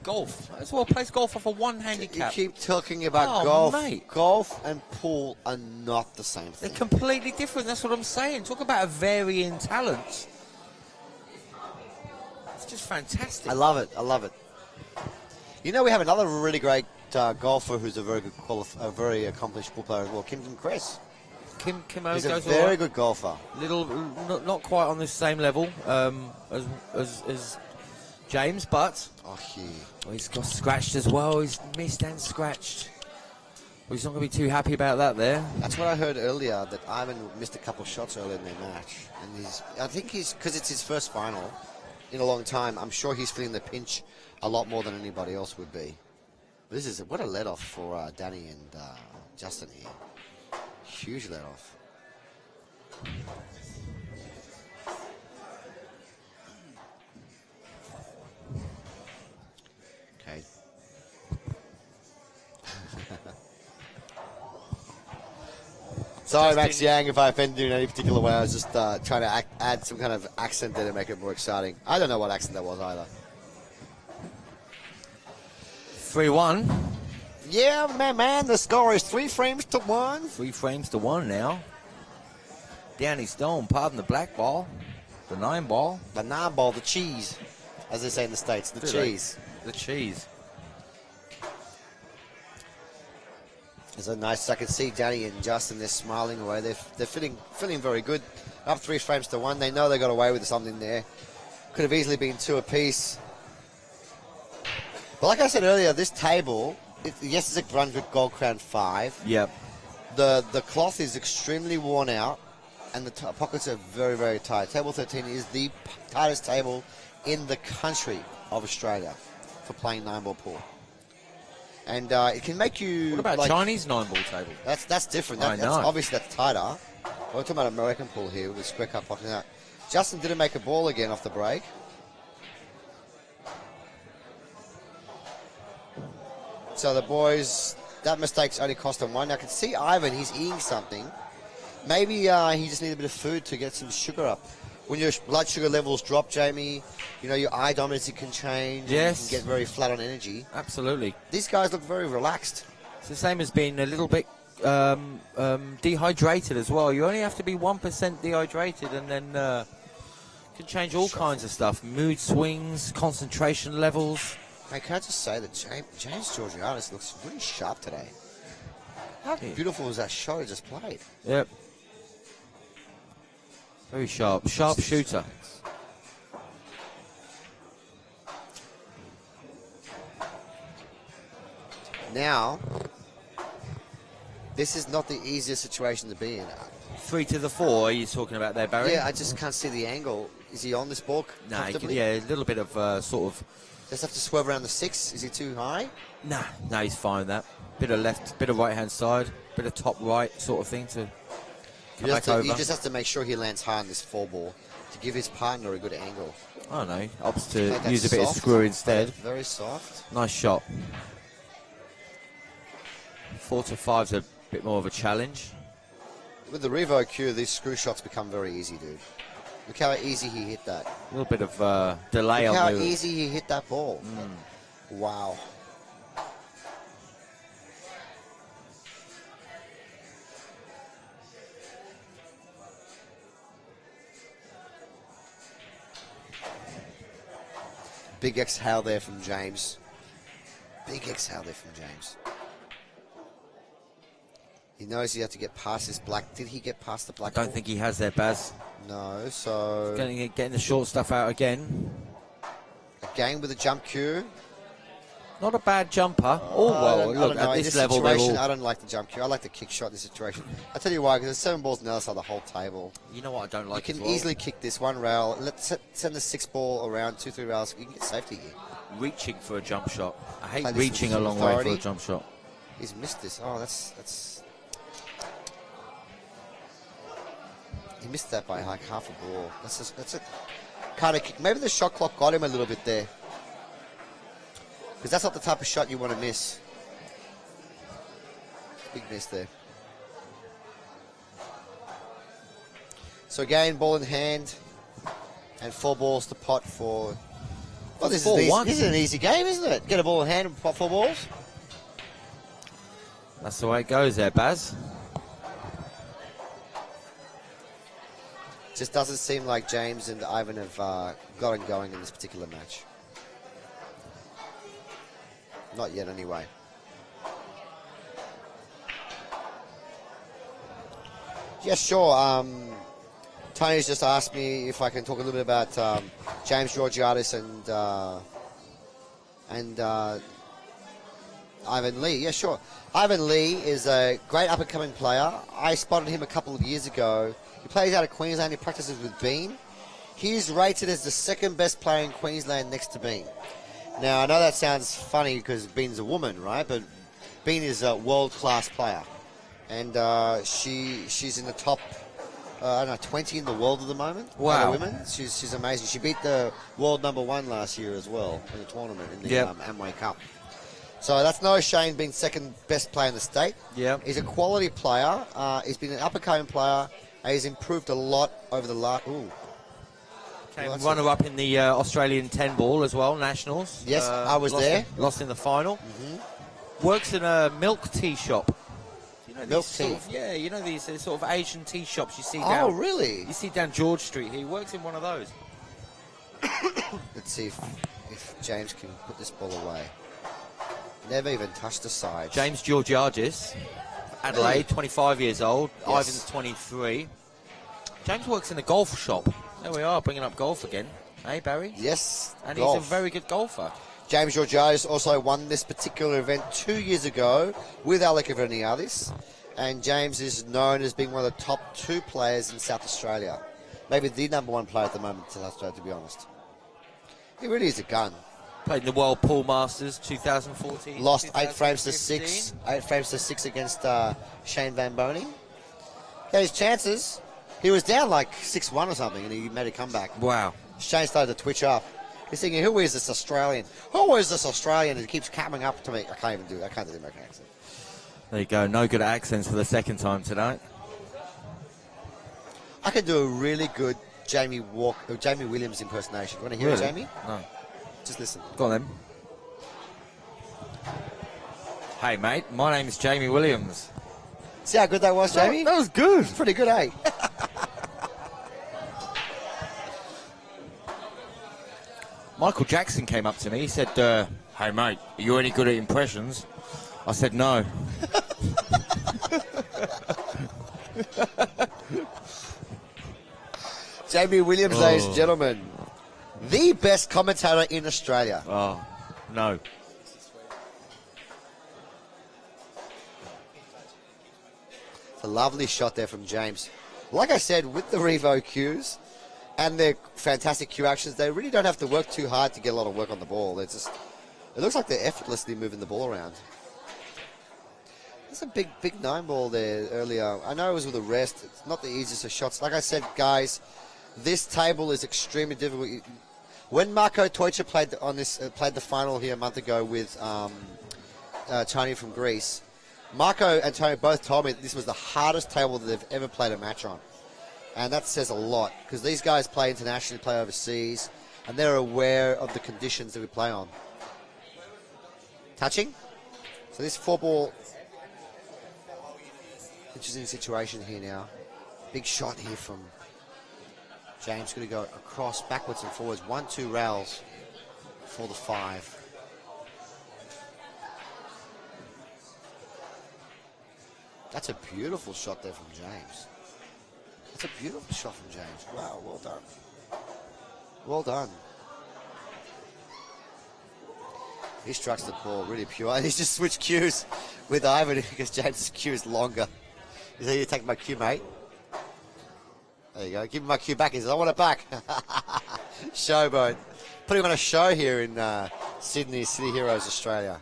golf as well. Plays golf off a one handicap. You keep talking about golf. Mate. Golf and pool are not the same thing. They're completely different. That's what I'm saying. Talk about a varying talent. It's just fantastic. I love it. I love it. You know, we have another really great golfer who's a very good very accomplished pool player as well, Kim Cress. Kim He's a very good golfer. Not quite on the same level as James, but he's got scratched as well. He's missed and scratched. Well, he's not going to be too happy about that there. That's what I heard earlier, that Ivan missed a couple of shots earlier in their match. And I think because it's his first final in a long time, I'm sure he's feeling the pinch a lot more than anybody else would be. But this is what a let-off for Danny and Justin here. Huge let-off. Okay. Sorry, Max Yang, if I offended you in any particular way. I was just trying to add some kind of accent there to make it more exciting. I don't know what accent that was either. 3-1. Yeah, man, the score is 3 frames to 1. 3 frames to 1 now. Downey Stone, pardon the black ball. The 9 ball. The 9 ball, the cheese, as they say in the States, the cheese. The cheese. It's a nice, I can see Danny and Justin, they're smiling away. They're feeling very good. Up 3 frames to 1. They know they got away with something there. Could have easily been 2 apiece. But like I said earlier, this table, yes, it's a Brunswick Gold Crown 5. Yep. The cloth is extremely worn out, and the pockets are very, very tight. Table 13 is the tightest table in the country of Australia for playing 9-ball pool. And it can make you... What about Chinese 9-ball table? That's different. I know. Obviously, that's tighter. We're talking about American pool here with square cut pocket out. Justin didn't make a ball again off the break. So the boys, that mistake's only cost them 1. I can see Ivan, he's eating something. Maybe he just needs a bit of food to get some sugar up. When your blood sugar levels drop, Jamie, you know, your eye dominance can change. Yes. You can get very flat on energy. Absolutely. These guys look very relaxed. It's the same as being a little bit dehydrated as well. You only have to be 1% dehydrated, and then can change all kinds of stuff. Mood swings, concentration levels. Hey, can I just say that James Georgiadis looks really sharp today. How beautiful was that shot he just played? Yep. Very sharp. Sharp shooter. Now, this is not the easiest situation to be in. 3 to the 4, are you talking about there, Barry? Yeah, I just can't see the angle. Is he on this ball comfortably? Yeah, a little bit of sort of... Just have to swerve around the 6. Is he too high? Nah, he's fine with that. Bit of left, bit of right-hand side, bit of top right sort of thing to come back over. He just has to make sure he lands high on this 4 ball to give his partner a good angle. I don't know. Opts to use a bit of screw instead. Very soft. Nice shot. 4 to 5's a bit more of a challenge. With the Revo Q, these screw shots become very easy, dude. Look how easy he hit that. A little bit of delay Look on how the... easy he hit that ball. Wow. Big exhale there from James. Big exhale there from James. He knows he has to get past this black. Did he get past the black? I don't think he has there, Baz. No, so... Getting the short stuff out again. Again with a jump cue. Not a bad jumper. Look, at this level, they're all... I don't like the jump cue. I like the kick shot in this situation. I'll tell you why, because there's 7 balls on the other side of the whole table. You know what I don't like You can easily kick this 1 rail. Let's send the 6 ball around 2-3 rails. You can get safety here. Reaching for a jump shot. I hate Play this reaching with a long authority. way for a jump shot. He's missed this. Oh, that's... He missed that by like half a ball. That's a kind of kick. Maybe the shot clock got him a little bit there. Because that's not the type of shot you want to miss. Big miss there. So again, ball in hand. And 4 balls to pot for... Well, this is an easy game, isn't it? Get a ball in hand and pot 4 balls. That's the way it goes there, Baz. Just doesn't seem like James and Ivan have gotten going in this particular match. Not yet, anyway. Yeah, sure. Tony's just asked me if I can talk a little bit about James Georgiadis and Ivan Lee. Yeah, sure. Ivan Lee is a great up-and-coming player. I spotted him a couple of years ago. He plays out of Queensland. He practices with Bean. He's rated as the 2nd best player in Queensland next to Bean. Now, I know that sounds funny because Bean's a woman, right? But Bean is a world-class player. And she's in the top, 20 in the world at the moment. Wow. Women. She's amazing. She beat the world #1 last year as well in the tournament in the Amway Cup. So that's no shame being second best player in the state. Yeah. He's a quality player. He's been an up-and-coming player. And he's improved a lot over the last... Ooh. Came Well, runner-up in the Australian 10 ball as well, nationals. Yes, I was there. Lost in the final. Works in a milk tea shop. You know, Milk these tea? sort of, yeah, you know these sort of Asian tea shops you see Oh, down. really? You see down George Street. He works in one of those. Let's see if James can put this ball away. Never even touched the side. James Georgiadis, Adelaide, 25 years old. Yes. Ivan's 23. James works in a golf shop. There we are, bringing up golf again. Hey, Barry? Yes, And golf. he's a very good golfer. James Georgiadis also won this particular event 2 years ago with Alec Georgiadis, and James is known as being one of the top 2 players in South Australia. Maybe the number 1 player at the moment in South Australia, to be honest. He really is a gun. Played in the World Pool Masters 2014. Lost 8 frames to 2015. 6. 8 frames to 6 against Shane Van Boney. He had his chances. He was down like 6-1 or something, and he made a comeback. Wow. Shane started to twitch up. He's thinking, who is this Australian? Who is this Australian? And he keeps coming up to me. I can't even do it. I can't do the American accent. There you go. No good at accents for the second time tonight. I can do a really good Jamie Williams impersonation. You want to hear it, Really? Jamie? No. Just listen. Go on then. Hey, mate. My name's Jamie Williams. See how good that was, Jamie? That was good. Pretty good, eh? Michael Jackson came up to me. He said, hey, mate, are you any good at impressions? I said, no. Jamie Williams, ladies and gentlemen. The best commentator in Australia. Oh, no. A lovely shot there from James. Like I said, with the Revo cues and their fantastic cue actions, they really don't have to work too hard to get a lot of work on the ball. They're just, it looks like they're effortlessly moving the ball around. There's a big 9 ball there earlier. I know it was with a rest. It's not the easiest of shots. Like I said, guys, this table is extremely difficult. When Marco Toicha played on this, played the final here a month ago with Tony from Greece, Marco and Tony both told me that this was the hardest table that they've ever played a match on. And that says a lot, because these guys play internationally, play overseas, and they're aware of the conditions that we play on. Touching. So this 4-ball, interesting situation here now. Big shot here from James. Going to go across, backwards and forwards. 1-2 rails for the 5. That's a beautiful shot there from James. That's a beautiful shot from James. Wow, well done. Well done. He strikes the ball really pure. And he's just switched cues with Ivan because James' cue is longer. He said, you take my cue, mate. There you go. Give him my cue back. He says, I want it back. Showboat. Putting on a show here in Sydney, City Heroes, Australia.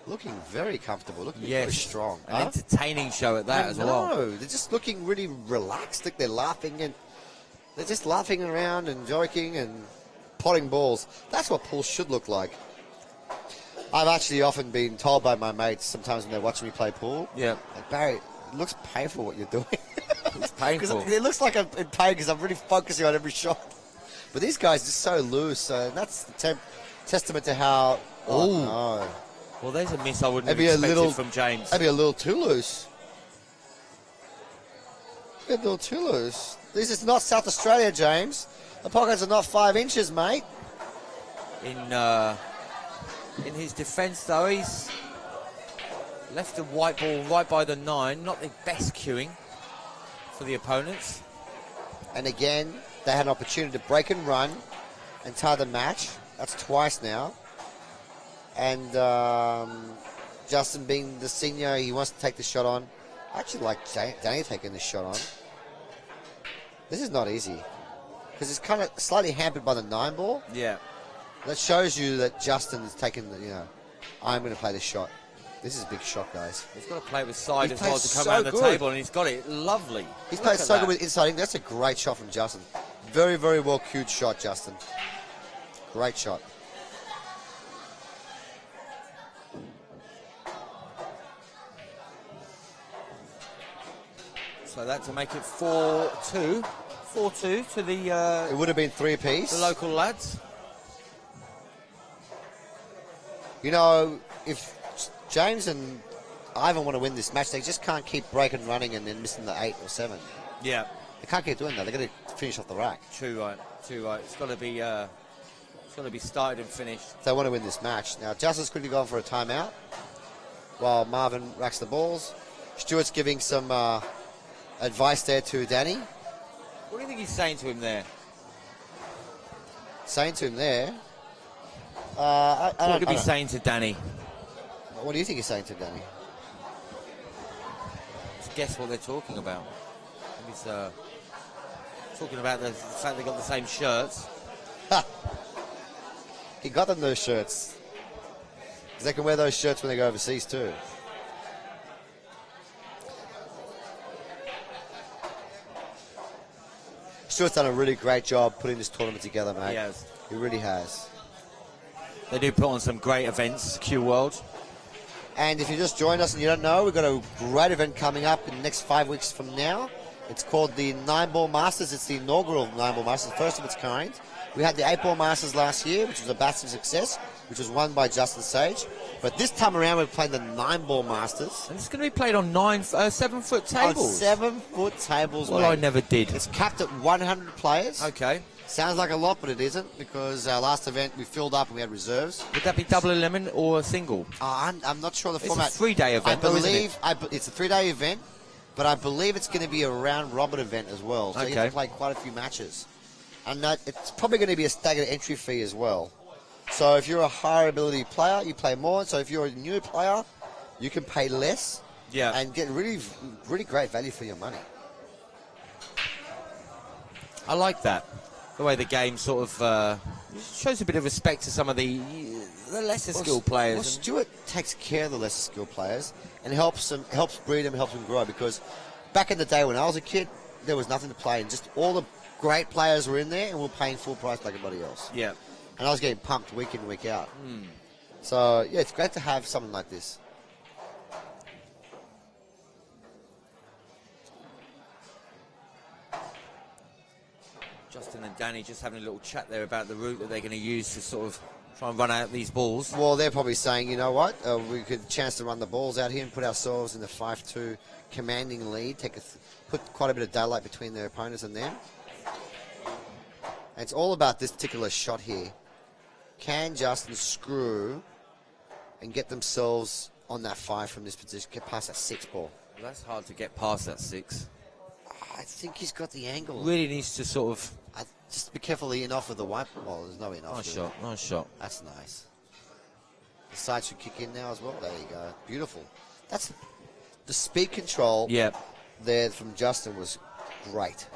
Looking very comfortable, looking very strong. An entertaining show at that as well. No, they're just looking really relaxed. Like they're laughing and they're just laughing around and joking and potting balls. That's what pool should look like. I've actually often been told by my mates sometimes when they're watching me play pool, like, Barry, it looks painful what you're doing. It's painful. It looks like I'm in pain because I'm really focusing on every shot. But these guys are just so loose, and that's the testament to how... Oh, no. Well, there's a miss I wouldn't have Maybe expected from James. Maybe a little too loose. A little too loose. This is not South Australia, James. The pockets are not 5 inches, mate. In his defence, though, he's left the white ball right by the 9. Not the best cueing for the opponents. And again, they had an opportunity to break and run and tie the match. That's twice now. And Justin being the senior, he wants to take the shot on. I actually like Danny taking this shot on. This is not easy. Because it's kind of slightly hampered by the 9 ball. Yeah. That shows you that Justin is taking the, I'm going to play this shot. This is a big shot, guys. He's got to play with side He as well plays to come so around the good. table, and he's got it lovely. He's Look played at so that. good with inside. That's a great shot from Justin. Very, very well cued shot, Justin. Great shot. So that to make it 4-2. 4-2 to the It would have been 3 apiece. the local lads. You know, if James and Ivan want to win this match, they just can't keep breaking and running and then missing the 8 or 7. Yeah. They can't keep doing that. They've got to finish off the rack. Too right. It's got to be started and finished. If they want to win this match. Now, Justice quickly gone for a timeout while Marvin racks the balls. Stuart's giving some advice there to Danny. What do you think he's saying to him there? Saying to him there. What could he be saying to Danny? What do you think he's saying to Danny? Just guess what they're talking about. He's talking about the fact they got the same shirts. He got them those shirts. Because they can wear those shirts when they go overseas too. Stuart's done a really great job putting this tournament together, mate. He has. He really has. They do put on some great events, CueWorld. And if you just joined us and you don't know, we've got a great event coming up in the next 5 weeks from now. It's called the 9-Ball Masters. It's the inaugural 9-Ball Masters, first of its kind. We had the 8-Ball Masters last year, which was a massive success, which was won by Justin Sage. But this time around, we're playing the 9-Ball Masters. And it's going to be played on 7-foot tables. On 7-foot tables, Well, mate. I never did. It's capped at 100 players. Okay. Sounds like a lot, but it isn't, because our last event we filled up and we had reserves. Would that be double eliminate or a single? I'm not sure the It's format. a 3-day event, though, isn't it? It's a 3-day event, but I believe it's going to be a round-robin event as well. So you Okay. can play quite a few matches. And it's probably going to be a staggered entry fee as well. So if you're a higher ability player, you play more. So if you're a new player, you can pay less and get really, really great value for your money. I like that. The way the game sort of shows a bit of respect to some of the lesser skilled players. Well, Stuart takes care of the lesser skilled players and helps breed them, helps them grow. Because back in the day when I was a kid, there was nothing to play, and just all the great players were in there, and we were paying full price like everybody else. Yeah. And I was getting pumped week in, week out. So yeah, it's great to have something like this. Justin and Danny just having a little chat there about the route that they're going to use to sort of try and run out these balls. Well, they're probably saying, you know what, we could have a chance to run the balls out here and put ourselves in the 5-2 commanding lead, put quite a bit of daylight between their opponents and them. And it's all about this particular shot here. Can Justin screw and get themselves on that 5 from this position, get past that 6 ball? Well, that's hard to get past that 6. I think he's got the angle. Really needs to sort of... Just be careful the in-off with the white ball. There's no in-off. Nice shot. That's nice. The side should kick in now as well. There you go. Beautiful. That's the speed control there from Justin was great.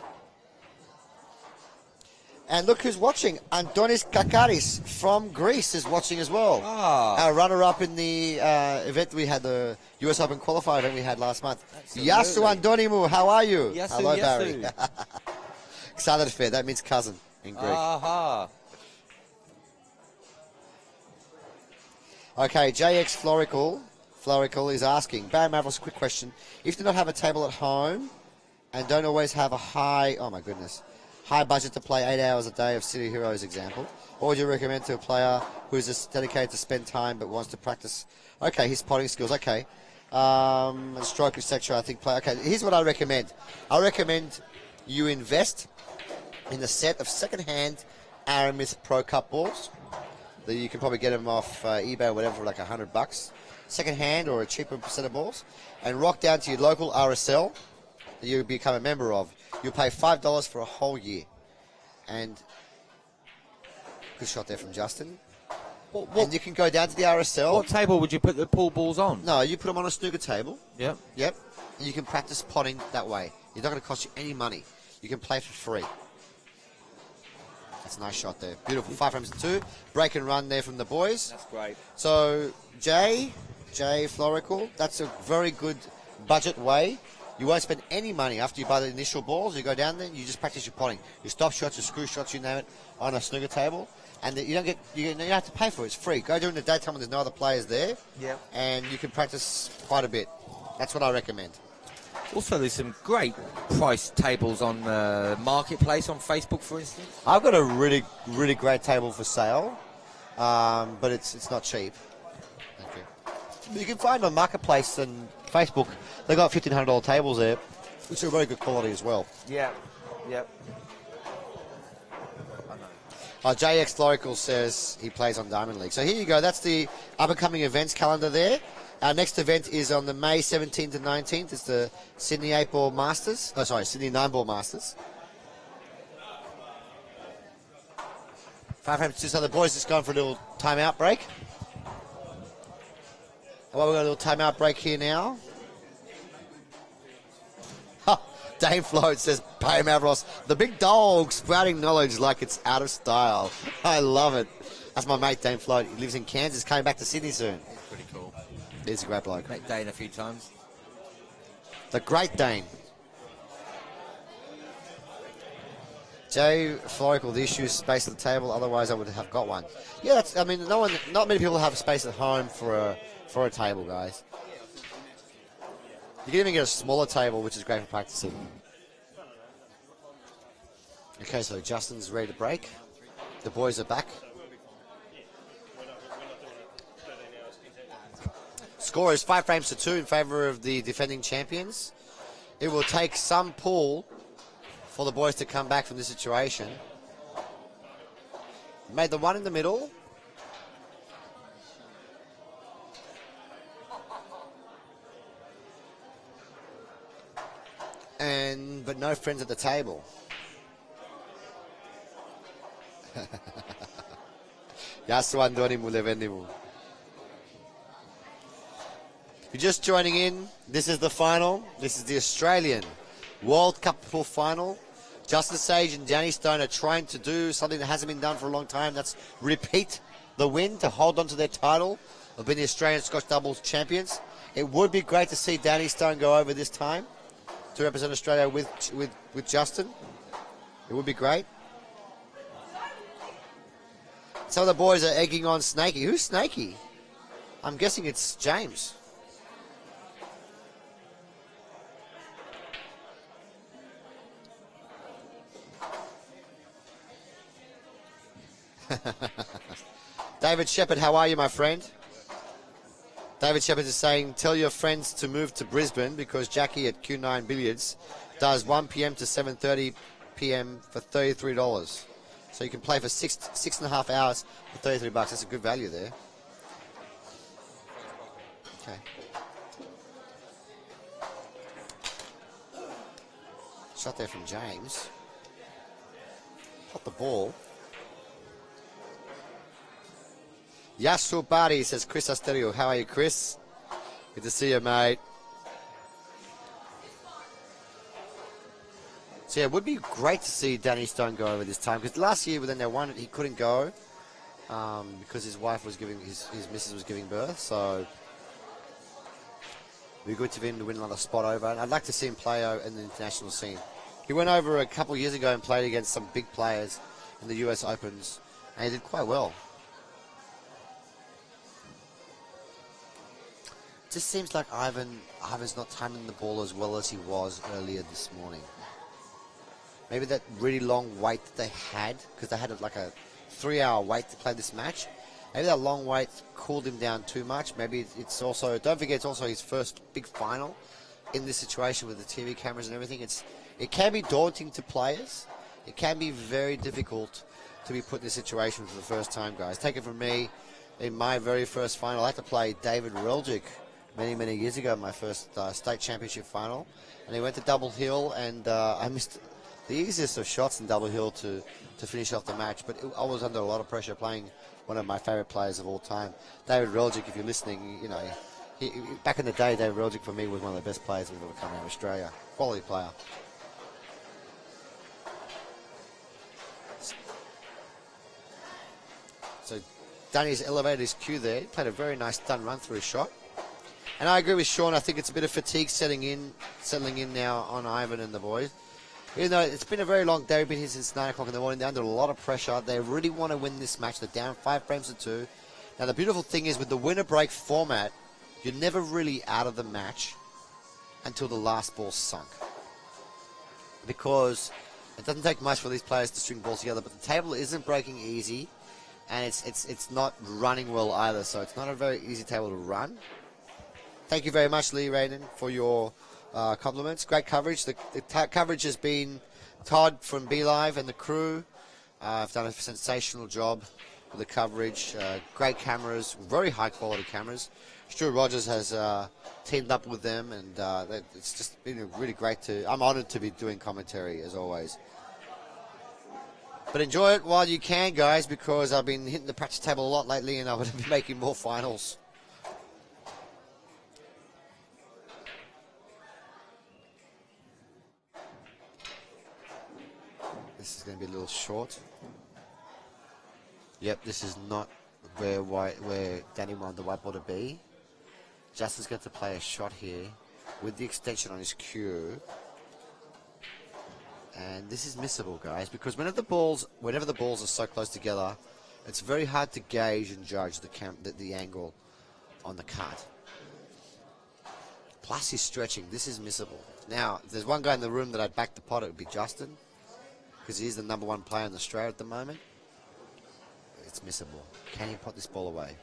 And look who's watching. Antonis Kakaris from Greece is watching as well. Our runner-up in the event we had, the US Open qualifier event we had last month. Absolutely. Yasu Andonimu, how are you? Yasu, Hello, Yasu. Barry. Excited that means cousin in Greek. Okay, JX Florical is asking, Barry Mavericks, quick question. If you do not have a table at home and don't always have a high budget to play 8 hours a day of City Heroes example, what would you recommend to a player who is just dedicated to spend time but wants to practice, his potting skills, stroke, etc. I think here's what I recommend. I recommend you invest in a set of second-hand Aramis Pro Cup balls. That you can probably get them off eBay or whatever for like $100. Second-hand or a cheaper set of balls. And rock down to your local RSL that you become a member of. You'll pay $5 for a whole year. And good shot there from Justin. And you can go down to the RSL. What table would you put the pool balls on? No, you put them on a snooker table. Yep. And you can practice potting that way. It's not going to cost you any money. You can play for free. That's a nice shot there. Beautiful. 5 frames to 2. Break and run there from the boys. That's great. So, Jay Florical, that's a very good budget way. You won't spend any money after you buy the initial balls. You go down there, you just practice your potting. Your stop shots, your screw shots, you name it, on a snooker table. And you don't have to pay for it. It's free. Go during the daytime when there's no other players there. Yeah. And you can practice quite a bit. That's what I recommend. Also, there's some great price tables on the marketplace on Facebook, for instance. I've got a really, really great table for sale, but it's not cheap. Thank you. You can find on Marketplace and Facebook, they got $1,500 tables there, which are very good quality as well. Yeah, yep. JX Local says he plays on Diamond League. So here you go. That's the up-and-coming events calendar there. Our next event is on the May 17th and 19th. It's the Sydney 8-Ball Masters. Oh, sorry, Sydney 9-Ball Masters. 5 frames to 2. So the boys just going for a little timeout break. Well, we've got a little timeout break here now. Dane Float says, Pay Mavros, the big dog sprouting knowledge like it's out of style. I love it. That's my mate Dane Float. He lives in Kansas, coming back to Sydney soon. Pretty cool. He's a great bloke. Met Dane a few times. The great Dane. Jay Florical, the issue is space at the table, otherwise I would have got one. Yeah, that's, I mean, not many people have space at home for a table, guys. You can even get a smaller table, which is great for practicing. Okay, so Justin's ready to break. The boys are back. Score is 5 frames to 2 in favour of the defending champions. It will take some pull for the boys to come back from this situation. Made the one in the middle. But no friends at the table. If you're just joining in, this is the final. This is the Australian World Cup Pool final. Justin Sage and Danny Stone are trying to do something that hasn't been done for a long time. That's repeat the win to hold on to their title of being the Australian Scotch doubles champions. It would be great to see Danny Stone go over this time to represent Australia with Justin. It would be great. Some of the boys are egging on Snakey. Who's Snakey? I'm guessing it's James. David Shepherd, how are you, my friend? David Shepherd is saying, tell your friends to move to Brisbane because Jackie at Q9 Billiards does 1 p.m. to 7:30 p.m. for $33. So you can play for six and a half hours for $33. That's a good value there. Okay. Shot there from James. Hot the ball. Yasubari says, Chris Asterio. How are you, Chris? Good to see you, mate. So, yeah, it would be great to see Danny Stone go over this time because last year, when they won it, he couldn't go because his wife was giving, his missus was giving birth. So, it would be good to him to win another spot over. And I'd like to see him play in the international scene. He went over a couple of years ago and played against some big players in the US Opens, and he did quite well. Just seems like Ivan's not timing the ball as well as he was earlier this morning. Maybe that really long wait that they had, because they had like a 3-hour wait to play this match. Maybe that long wait cooled him down too much. Maybe it's also, don't forget, it's also his first big final in this situation with the TV cameras and everything. It can be daunting to players. It can be very difficult to be put in this situation for the first time, guys. Take it from me, in my very first final, I had to play David Reljic many years ago in my first state championship final, and he went to double hill, and I missed the easiest of shots in double hill to finish off the match, but I was under a lot of pressure playing one of my favourite players of all time. David Reljic, if you're listening, you know, back in the day, David Reljic for me was one of the best players we've ever come out of Australia. Quality player. So Danny's elevated his cue there. He played a very nice stun run through his shot. And I agree with Sean. I think it's a bit of fatigue settling in now on Ivan and the boys. Even though it's been a very long day, we've been here since 9 o'clock in the morning. They're under a lot of pressure. They really want to win this match. They're down 5 frames to 2. Now, the beautiful thing is with the winner break format, you're never really out of the match. until the last ball sunk. Because it doesn't take much for these players to string balls together, but the table isn't breaking easy, and it's not running well either, so it's not a very easy table to run. Thank you very much, Lee Raiden, for your compliments. Great coverage. The coverage has been Todd from Be Live and the crew. I've done a sensational job with the coverage. Great cameras, very high quality cameras. Stuart Rogers has teamed up with them, and it's just been really great I'm honoured to be doing commentary as always. But enjoy it while you can, guys, because I've been hitting the practice table a lot lately, and I'm going to be making more finals. This is going to be a little short. Yep, this is not where Danny wanted the white ball to be. Justin's going to play a shot here with the extension on his cue. And this is missable, guys, because whenever the balls are so close together, it's very hard to gauge and judge the angle on the cut. Plus he's stretching. This is missable. Now, if there's one guy in the room that I'd back the pot, it would be Justin, because he's the #1 player in Australia at the moment. It's missable. Can he pot this ball away?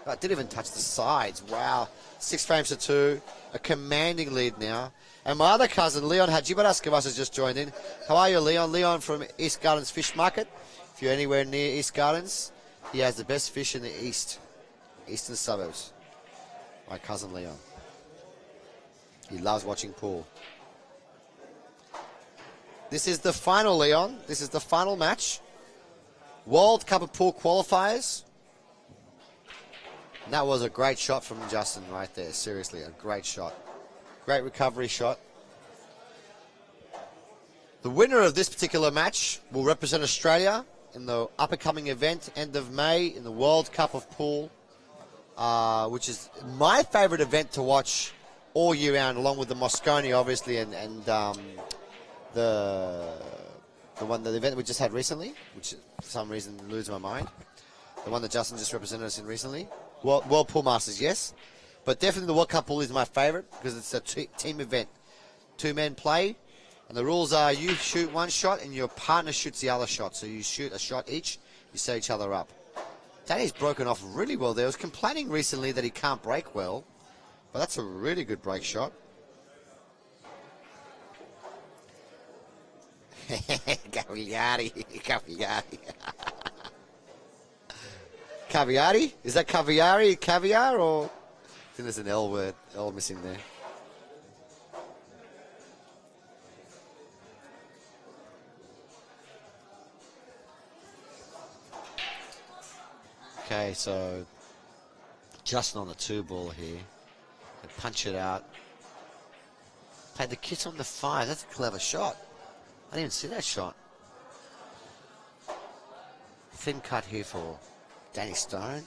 Oh, it didn't even touch the sides. Wow. 6 frames to 2. A commanding lead now. And my other cousin, Leon Hadjibarascavas, has just joined in. How are you, Leon? Leon from East Gardens Fish Market. If you're anywhere near East Gardens, he has the best fish in the eastern suburbs. My cousin Leon. He loves watching pool. This is the final, Leon. This is the final match. World Cup of Pool qualifiers. And that was a great shot from Justin right there. Seriously, a great shot. Great recovery shot. The winner of this particular match will represent Australia in the up-and-coming event, end of May, in the World Cup of Pool, which is my favourite event to watch all year round, along with the Moscone, obviously, and the event we just had recently, which for some reason eludes my mind. The one that Justin just represented us in recently. World Pool Masters, yes. But definitely the World Cup Pool is my favourite because it's a team event. 2 men play, and the rules are you shoot one shot and your partner shoots the other shot. So you shoot a shot each, you set each other up. Danny's broken off really well there. He was complaining recently that he can't break well, but that's a really good break shot. Caviari. Caviari? Is that caviari? Caviar? Or I think there's an L word. L missing there. Okay, so Justin on the 2 ball here. And punch it out. Played the kiss on the 5. That's a clever shot. I didn't even see that shot. Thin cut here for Danny Stone.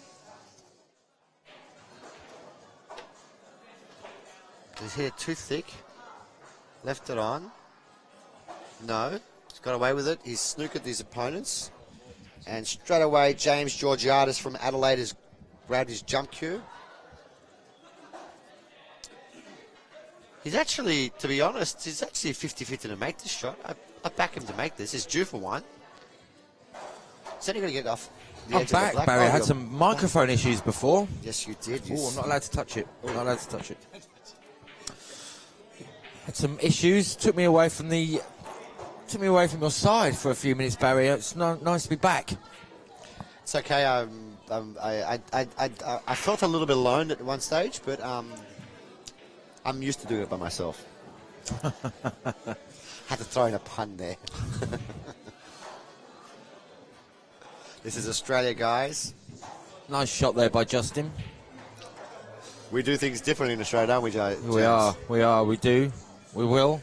He's hit it too thick. Left it on. No. He's got away with it. He's snookered his opponents. And straight away, James Georgiadis from Adelaide has grabbed his jump cue. He's actually, to be honest, he's actually 50-50 to make this shot. I back him to make this. He's due for one. Is he going to get off the edge back, of the black? Barry. I had some microphone issues before. Yes, you did. Oh, I'm not allowed to touch it. I'm not allowed to touch it. Had some issues. Took me away from your side for a few minutes, Barry. It's nice to be back. It's okay. I felt a little bit alone at one stage, but I'm used to doing it by myself. Had to throw in a pun there. This is Australia, guys. Nice shot there by Justin. We do things differently in Australia, don't we, James? We are. We do. We will.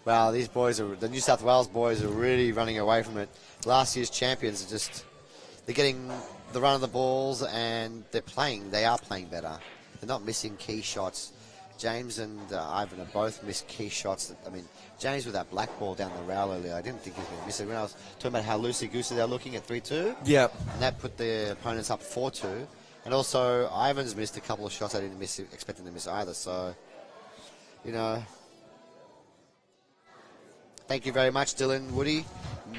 Wow, these boys the New South Wales boys are really running away from it. Last year's champions they're getting the run of the balls and they are playing better. They're not missing key shots. James and Ivan have both missed key shots. James with that black ball down the rail earlier, I didn't think he was going to miss it. When I was talking about how loosey-goosey they're looking at 3-2, yeah, and that put the opponents up 4-2. And also, Ivan's missed a couple of shots I didn't expect him to miss either. So, you know, thank you very much, Dylan, Woody,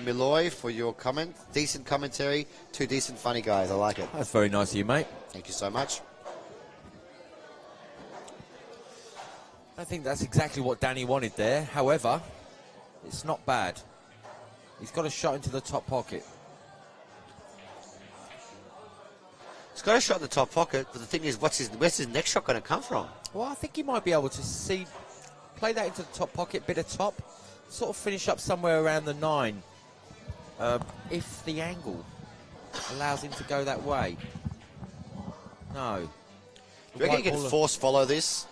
Milloy, for your comment. Decent commentary. Two decent, funny guys. I like it. That's very nice of you, mate. Thank you so much. I think that's exactly what Danny wanted there. However, it's not bad. He's got a shot into the top pocket. He's got a shot in the top pocket, but the thing is, where's his next shot going to come from? Well, I think he might be able to play that into the top pocket, bit of top, sort of finish up somewhere around the 9, if the angle allows him to go that way. No. Do you reckon he can force follow this?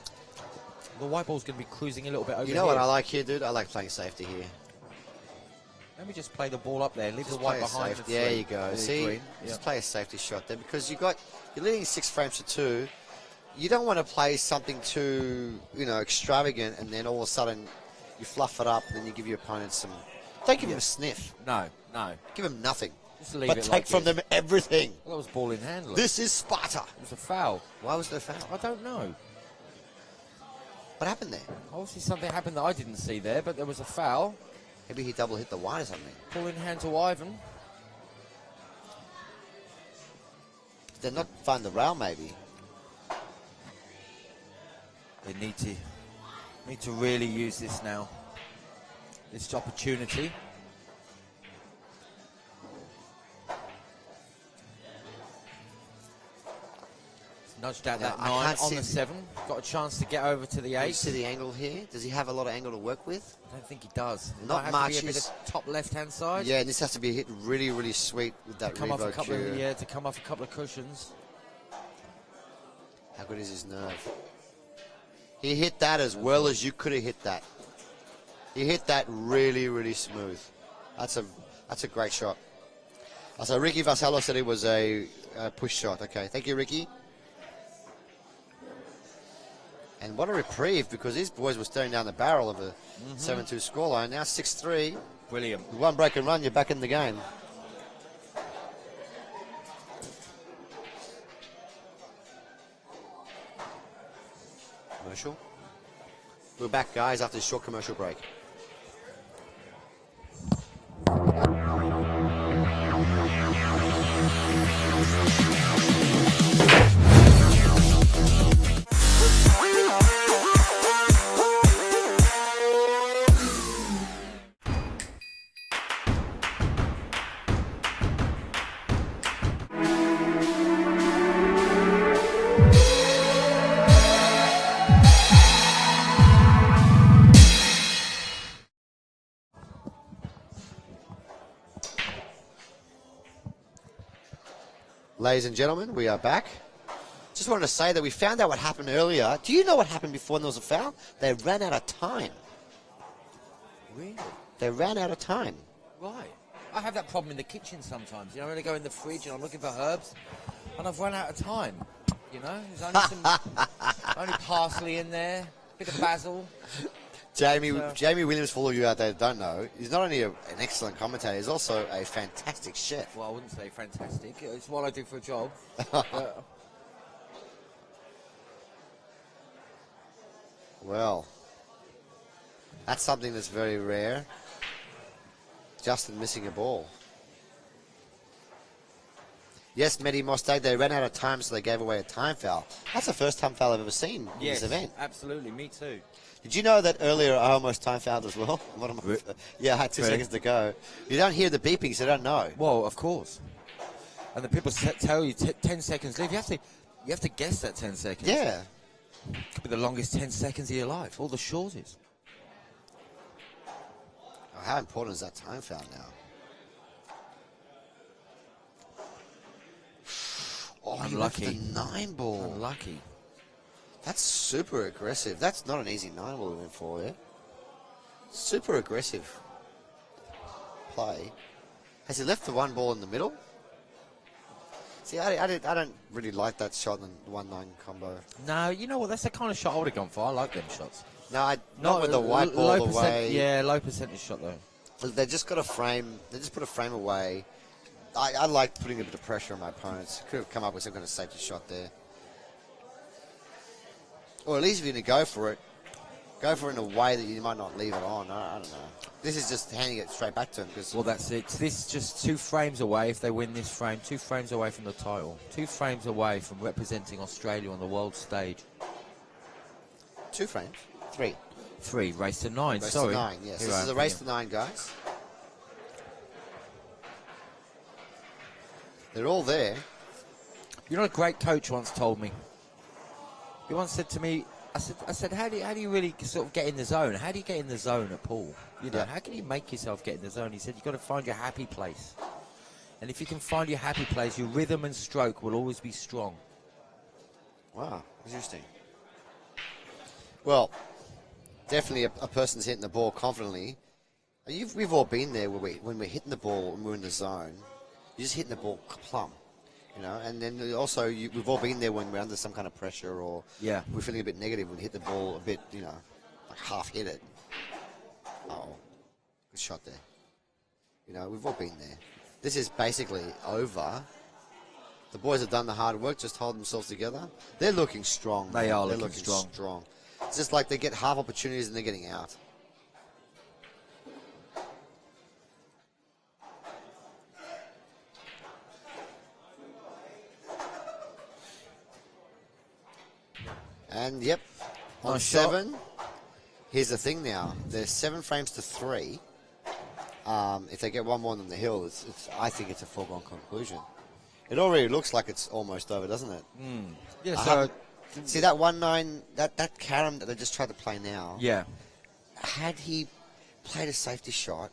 The white ball's going to be cruising a little bit over here. You know what I like here, dude? I like playing safety here. Let me just play the ball up there. Leave the white behind. There you go. See, just play a safety shot there because you're leading 6 frames to 2. You don't want to play something too, extravagant, and then all of a sudden you fluff it up, and then you give your opponent some. Don't give him a sniff. No. Give him nothing. Just leave but it take like from them everything. Well, that was ball in hand. Look. This is Sparta. It was a foul. Why was there a foul? I don't know. What happened there? Obviously something happened that I didn't see there, but there was a foul. Maybe he double hit the white or something. Ball in hand to Ivan. They're not find the rail, maybe. They need to really use this now. This opportunity. Nudged out that 9 on the 7. Got a chance to get over to the 8. Do you see the angle here? Does he have a lot of angle to work with? I don't think he does. It Not might have much. To be a bit of top left-hand side. Yeah, and this has to be hit really, really sweet with that come off a revo couple cue. to come off a couple of cushions. How good is his nerve? He hit that as well as you could have hit that. He hit that really, really smooth. That's a great shot. So Ricky Vassallo said it was a push shot. Okay, thank you, Ricky. And what a reprieve, because these boys were staring down the barrel of a 7-2 scoreline. Now 6-3. Brilliant. With one break and run, you're back in the game. Commercial. We're back, guys, after this short commercial break. Ladies and gentlemen, we are back. Just wanted to say that we found out what happened earlier. Do you know what happened before there was a foul? They ran out of time. Really? They ran out of time. Right. I have that problem in the kitchen sometimes. You know, when I go in the fridge and I'm looking for herbs, and I've run out of time. You know, there's only only parsley in there, a bit of basil. Jamie Williams, for all of you out there that don't know, he's not only an excellent commentator, he's also a fantastic chef. Well, I wouldn't say fantastic. It's what I do for a job. But well, that's something that's very rare. Justin missing a ball. Yes, Mehdi Mostag, they ran out of time, so they gave away a time foul. That's the first time foul I've ever seen in this event. Absolutely, me too. Did you know that earlier I almost time fouled as well? Yeah, I had 2 seconds to go. You don't hear the beeping, so you don't know. Well, of course. And the people tell you 10 seconds leave. You have to guess that 10 seconds. Yeah. Could be the longest 10 seconds of your life, or the shortest. Oh, how important is that time foul now? Oh, unlucky. The 9 ball. Unlucky. That's super aggressive. That's not an easy 9 ball he went for there. Super aggressive play. Has he left the 1 ball in the middle? See, I don't really like that shot in the 1-9 combo. No, you know what? That's the kind of shot I would have gone for. I like them shots. No, not with the white ball away. Yeah, low percentage shot though. They just got a frame. They just put a frame away. I like putting a bit of pressure on my opponents. Could have come up with some kind of safety shot there. Or at least if you're going to go for it in a way that you might not leave it on. I don't know. This is just handing it straight back to him. Well, that's it. This is just 2 frames away if they win this frame. 2 frames away from the title. 2 frames away from representing Australia on the world stage. 2 frames? 3. 3. Race to 9. Race Sorry. to 9, yes. This is a race to 9, guys. They're all there. You know, a great coach once told me. He once said to me, I said, how do you really sort of get in the zone? How do you get in the zone at pool? You know, how can you make yourself get in the zone? He said, you've got to find your happy place. And if you can find your happy place, your rhythm and stroke will always be strong. Wow, interesting. Well, definitely a person's hitting the ball confidently. We've all been there when we're hitting the ball and we're in the zone. You're just hitting the ball plumb. You know, and then also we've all been there when we're under some kind of pressure or we're feeling a bit negative. We hit the ball a bit, you know, like half hit it. Oh, good shot there. You know, we've all been there. This is basically over. The boys have done the hard work, just hold themselves together. They're looking strong. They are They're looking strong. It's just like they get half opportunities and they're getting out. And, yep, on nice 7, here's the thing now. There's 7 frames to 3. If they get one more than the hill, I think it's a foregone conclusion. It already looks like it's almost over, doesn't it? Mm. Yeah, so... See, that 1-9, that carom that they just tried to play now, had he played a safety shot,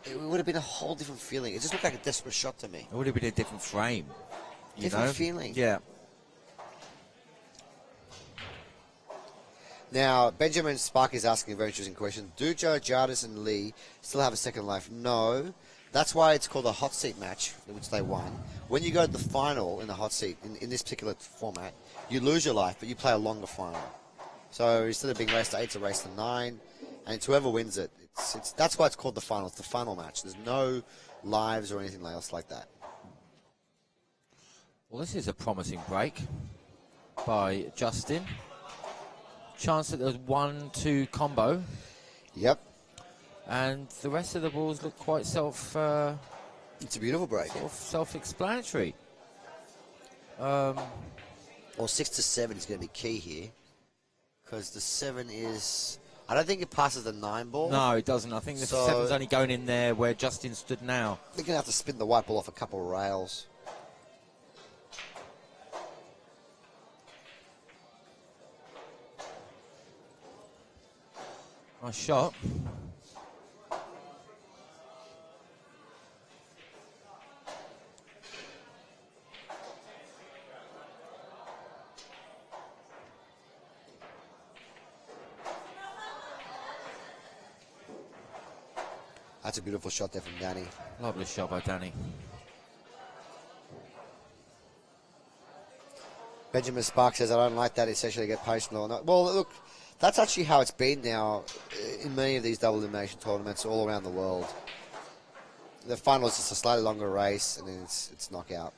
it would have been a whole different feeling. It just looked like a desperate shot to me. It would have been a different frame. Different feeling. Yeah. Now, Benjamin Spark is asking a very interesting question. Do Georgiadis and Lee still have a second life? No. That's why it's called a hot seat match, which they won. When you go to the final in the hot seat, in this particular format, you lose your life, but you play a longer final. So instead of being race to 8, it's a race to 9. And it's whoever wins it. That's why it's called the final. It's the final match. There's no lives or anything else like that. Well, this is a promising break by Justin. Chance that there's 1-2 combo. Yep. And the rest of the balls look quite it's a beautiful break. Self-explanatory. Or 6 to 7 is going to be key here. Because the 7 is... I don't think it passes the 9 ball. No, it doesn't. I think the 7's only going in there where Justin stood now. They're going to have to spin the white ball off a couple of rails. Nice shot. That's a beautiful shot there from Danny. Lovely shot by Danny. Benjamin Spark says, I don't like that, essentially get personal or not. Well, look, that's actually how it's been now in many of these double elimination tournaments all around the world. The final is just a slightly longer race, and then it's knockout.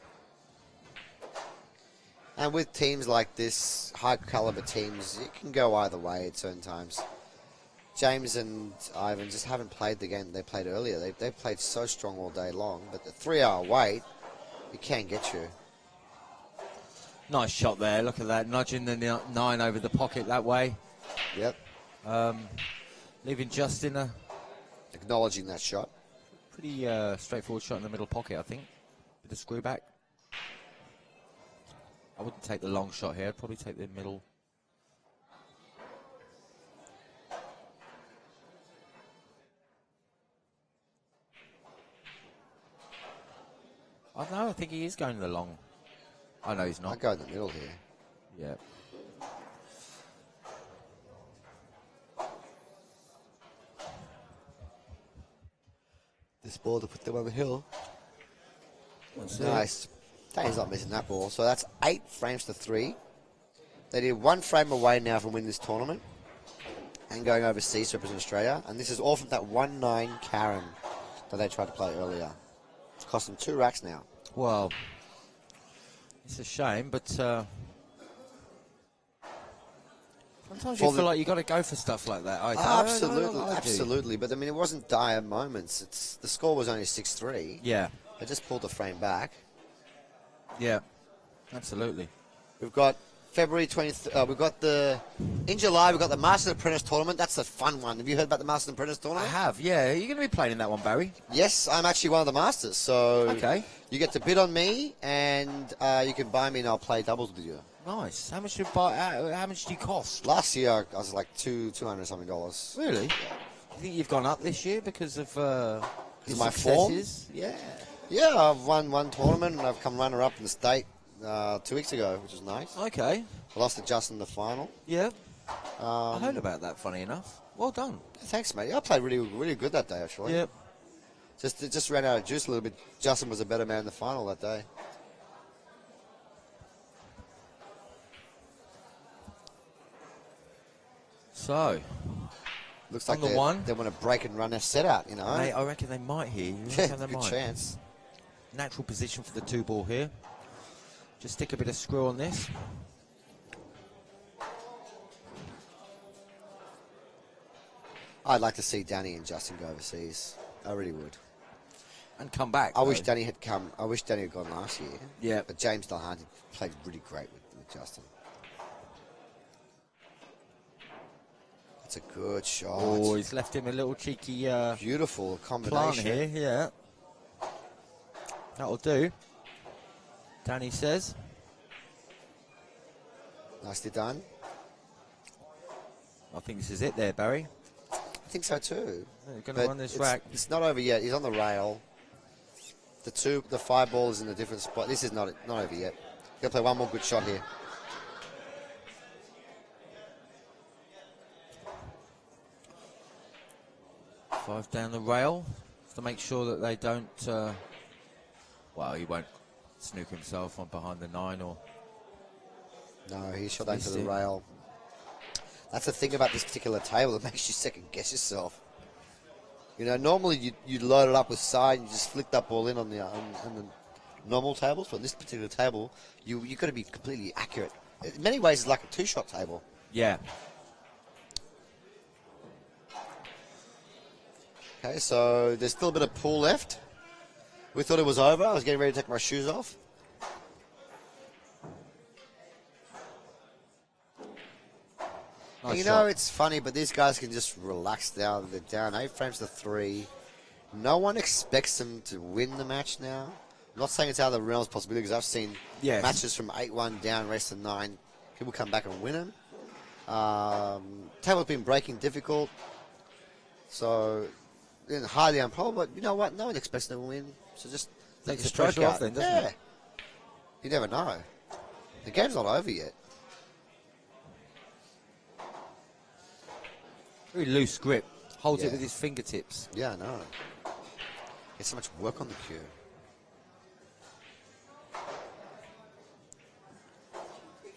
And with teams like this, high-caliber teams, it can go either way at certain times. James and Ivan just haven't played the game they played earlier. They played so strong all day long, but the 3-hour wait, it can get you. Nice shot there. Look at that, nudging the 9 over the pocket that way. Yep. Leaving Justin a acknowledging that shot. Pretty straightforward shot in the middle pocket, I think. Bit of screw back. I wouldn't take the long shot here. I'd probably take the middle. I don't know. I think he is going the long. Oh, no, he's not. I'd go in the middle here. Yeah. This ball to put them on the hill. That's nice. Danny's not missing that ball. So that's 8 frames to 3. They did 1 frame away now from winning this tournament and going overseas to represent Australia. And this is all from that 1-9 Karen that they tried to play earlier. Cost him 2 racks now. Well, it's a shame, but sometimes you feel like you got to go for stuff like that. Absolutely. But I mean, it wasn't dire moments. The score was only 6-3. Yeah. They just pulled the frame back. Yeah, absolutely. We've got February 20th. In July, we've got the Masters Apprentice Tournament. That's a fun one. Have you heard about the Masters Apprentice I Tournament? have, yeah. Are you going to be playing in that one, Barry? Yes, I'm actually one of the Masters. So Okay. you get to bid on me, and you can buy me, and I'll play doubles with you. Nice. How much do you cost? Last year, I was like $200 something. Really? Do you think you've gone up this year because of your my form? successes? Yeah. Yeah, I've won one tournament, and I've come runner-up in the state 2 weeks ago, which is nice. Okay. I lost to Justin in the final. Yeah. I heard about that, funny enough. Well done. Thanks, mate. I played really, really good that day, actually. Yep. It just ran out of juice a little bit. Justin was a better man in the final that day. So, Looks like On the one. they want to break and run their set out, you know. mate, I reckon they might here. You Yeah, reckon they good might? chance. Natural position for the 2-ball here. Just stick a bit of screw on this. I'd like to see Danny and Justin go overseas. I really would. And come back. I wish though. Danny had come. I wish Danny had gone last year. Yeah. But James Delhante played really great with Justin. That's a good shot. Oh, he's left him a little cheeky Beautiful plant combination. here. Yeah. That'll do. Danny says. Nicely done. I think this is it there, Barry. I think so too. They're going to But run this rack. It's not over yet. He's on the rail. The 5 ball is in a different spot. This is not over yet. He'll play one more good shot here. Five down the rail to make sure that they don't. Well, he won't snook himself on behind the 9 or. No, he shot into the Missed it. rail. That's the thing about this particular table. It makes you second guess yourself. You know, normally you'd load it up with side and you just flick that ball in on the normal tables. But on this particular table, you've got to be completely accurate. In many ways, it's like a 2-shot table. Yeah. Okay, so there's still a bit of pool left. We thought it was over. I was getting ready to take my shoes off. Nice You shot. know, it's funny, but these guys can just relax now. They're down 8 frames to 3. No one expects them to win the match now. I'm not saying it's out of the realms of possibility, because I've seen Yes. matches from 8-1 down, race to 9. People come back and win them. Table's been breaking difficult. So, highly improbable, but you know what? No one expects them to win. So just Takes let the the stroke pressure off out. then, doesn't Yeah. it? You never know. The game's not over yet. Very loose grip. Holds it Yeah. with his fingertips. Yeah, I know. There's so much work on the cue.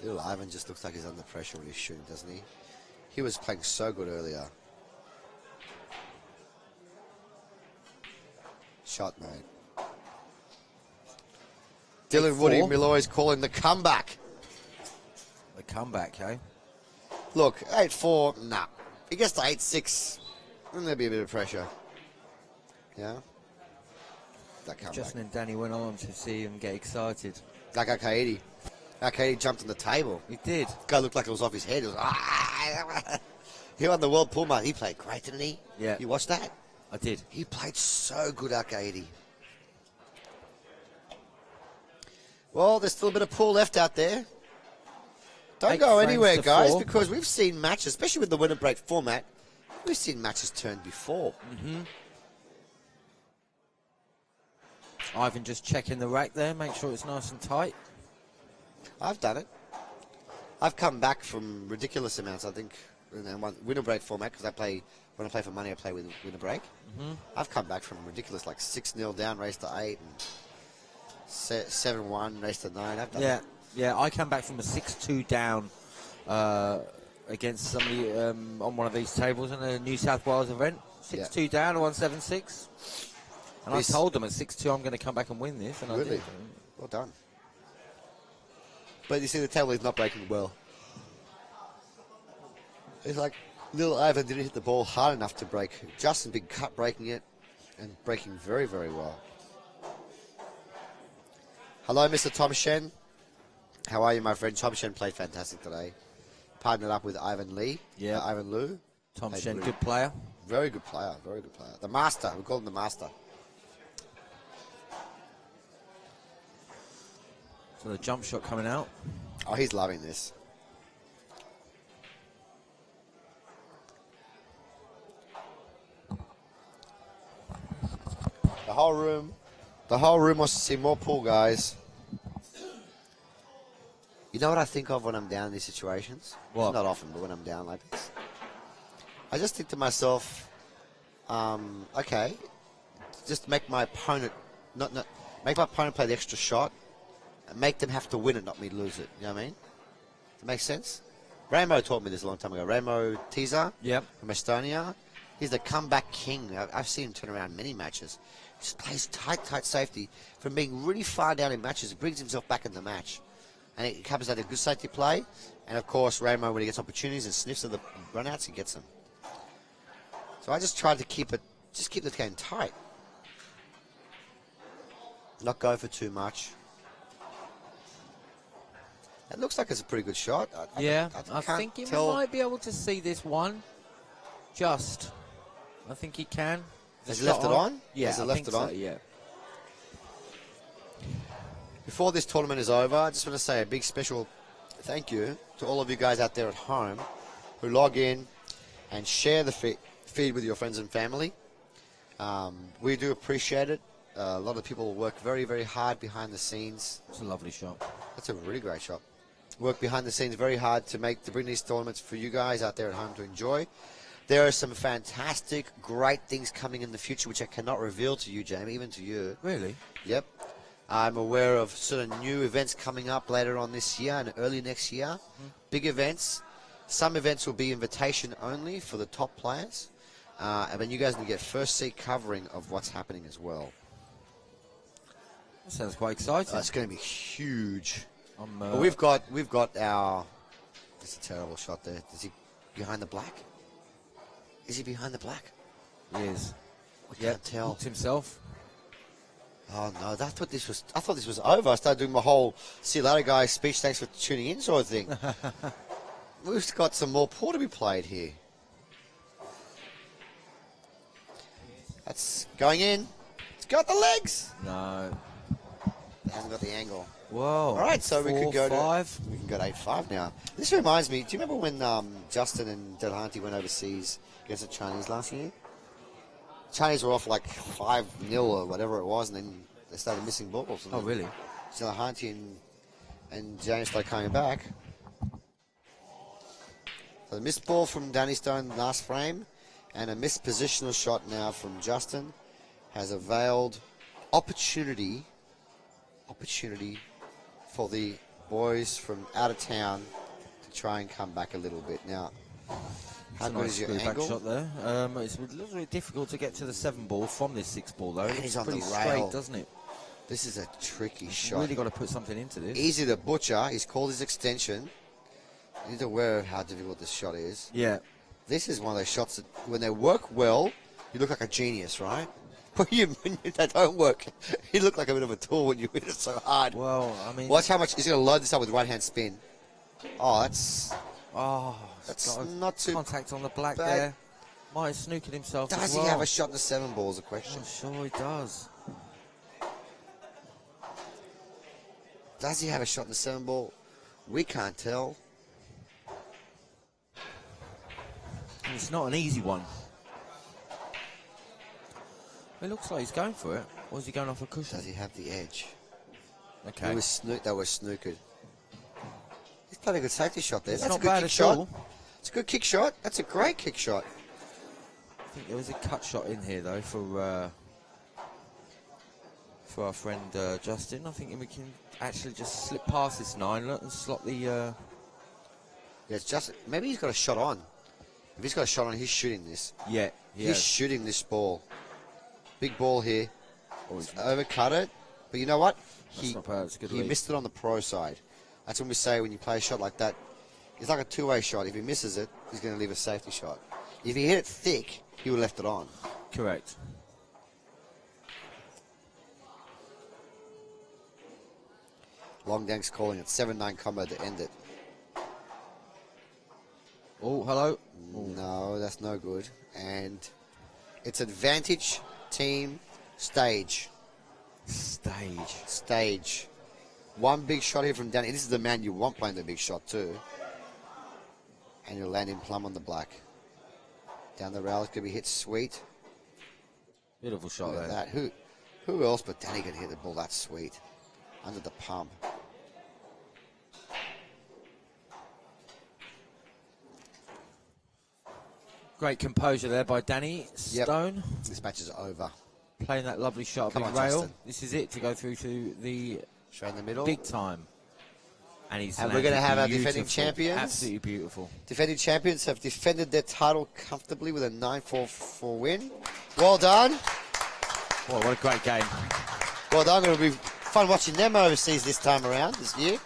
Little Ivan just looks like he's under pressure when he's shooting, doesn't he? He was playing so good earlier. Shot, mate. Dylan Woody 8-4. Milloy is calling the comeback. The comeback, eh? Look, 8-4, nah. If he gets to 8-6, then there'll be a bit of pressure. Yeah? That comeback. Justin and Danny went on to see him get excited. Like Arcady. Arcady jumped on the table. He did. Guy looked like it was off his head. He was he won the world pool match. He played great, didn't he? Yeah. You watched that? I did. He played so good, Arcady. Well, there's still a bit of pool left out there. Don't 8 go frames anywhere, to guys, 4. because we've seen matches, especially with the winner break format, we've seen matches turned before. Ivan just checking the rack there, make sure it's nice and tight. I've done it. I've come back from ridiculous amounts, I think, in the winner break format, because when I play for money, I play with winner break. I've come back from ridiculous, like 6-0 down, race to 8, and 7-1, race to 9. I've done Yeah, it. yeah. I came back from a 6-2 down against somebody on one of these tables in a New South Wales event. 6-2 down, 1-7-6. And I told them at 6-2 I'm going to come back and win this, and Really? I did. Well done. But you see, the table is not breaking well. It's like little Ivan didn't hit the ball hard enough to break. Justin big cut breaking it and breaking very, very well. Hello, Mr. Tom Shen. How are you, my friend? Tom Shen played fantastic today. Partnered up with Ivan Lee. Yeah. Ivan Liu. Tom Shen, good player. Very good player, very good player. The master, we call him the master. So the jump shot coming out. Oh, he's loving this. The whole room wants to see more pool, guys. You know what I think of when I'm down in these situations? What? Not often, but when I'm down like this. I just think to myself, okay, just make my opponent make my opponent play the extra shot and make them have to win it, not me lose it. You know what I mean? Does that make sense? Ramo taught me this a long time ago. Ramo Tiza from Estonia. He's the comeback king. I've seen him turn around many matches. He just plays tight safety. From being really far down in matches, he brings himself back in the match. And it comes out a good safety play. And of course, Ramo, when he gets opportunities and sniffs of the runouts, he gets them. So I just tried to keep the game tight. Not go for too much. It looks like it's a pretty good shot. I think he might be able to see this one. I think he can. Has he left it on? Yeah, Has he left it on? So, yeah. Before this tournament is over, I just want to say a big special thank you to all of you guys out there at home who log in and share the feed with your friends and family. We do appreciate it. A lot of people work very, very hard behind the scenes. It's a lovely shot. That's a really great shot. Work behind the scenes very hard to bring these tournaments for you guys out there at home to enjoy. There are some fantastic, great things coming in the future, which I cannot reveal to you, Jamie, even to you. Really? Yep. I'm aware of sort of new events coming up later on this year and early next year. Mm-hmm. Big events. Some events will be invitation only for the top players. And then you guys will get first seat covering of what's happening as well. That sounds quite exciting. It's going to be huge. But we've got our... That's a terrible shot there. Is he behind the black? Is he behind the black? He is. I can't tell. Hooked himself. Oh no! I thought this was over. I started doing my whole "see you later, guys" speech. Thanks for tuning in, sort of thing. We've got some more pool to be played here. That's going in. It's got the legs. No. It hasn't got the angle. Whoa. All right, so we can go 4-5. We can go to 8-5 now. This reminds me. Do you remember when Justin and Delhanty went overseas against the Chinese last year? Chinese were off like 5-0 or whatever it was, and then they started missing balls. Oh, really? So Delhanty and James started coming back. So the missed ball from Danny Stone last frame, and a missed positional shot now from Justin has availed opportunity for the boys from out of town to try and come back a little bit. Now, how good is your angle? Shot there. It's a little bit difficult to get to the 7 ball from this 6 ball though. It's on pretty the straight, rail, doesn't it? This is a tricky shot. Really got to put something into this. Easy to butcher. He's called his extension. He's aware of how difficult this shot is. Yeah. This is one of those shots that, when they work well, you look like a genius, right? When they don't work, you look like a bit of a tool when you hit it so hard. Well, I mean... Watch how much he's going to load this up with right-hand spin. Oh, that's not too contact on the black bad. there. Might have snooked himself Does as he well. have a shot in the 7 ball is a question. I'm sure he does. Does he have a shot in the 7 ball? We can't tell. And it's not an easy one. It looks like he's going for it. Or is he going off a cushion? Does he have the edge? Okay. They were snookered. He's played a good safety shot there. It's That's not a good bad kick at shot. all. It's a good kick shot. That's a great kick shot. I think there was a cut shot in here though for our friend Justin. I think we can actually just slip past this 9 and slot the... Yeah, it's just maybe he's got a shot on. If he's got a shot on, he's shooting this. Yeah, He's shooting this ball. Big ball here. Overcut it. But you know what? That's not bad. It's a good he lead. missed it on the pro side. That's when we say when you play a shot like that, it's like a two-way shot. If he misses it, he's going to leave a safety shot. If he hit it thick, he would have left it on. Correct. Long Dank's calling it 7-9 combo to end it. Oh, hello. No, that's no good. And it's advantage team stage. Stage. One big shot here from Danny. This is the man you want playing the big shot too. And you'll land him plumb on the black. Down the rail, it's going to be hit sweet. Beautiful shot Look there. at that. Who else but Danny can hit the ball that sweet? Under the pump. Great composure there by Danny Stone. This match is over. Playing that lovely shot, Come big on, rail. Justin. This is it to go through to the Straight in the middle. big time. And he's And we're going to have our beautiful. defending champions. Absolutely beautiful. Defending champions have defended their title comfortably with a 9-4 win. Well done. Boy, what a great game. Well done. It'll be fun watching them overseas this time around, this year.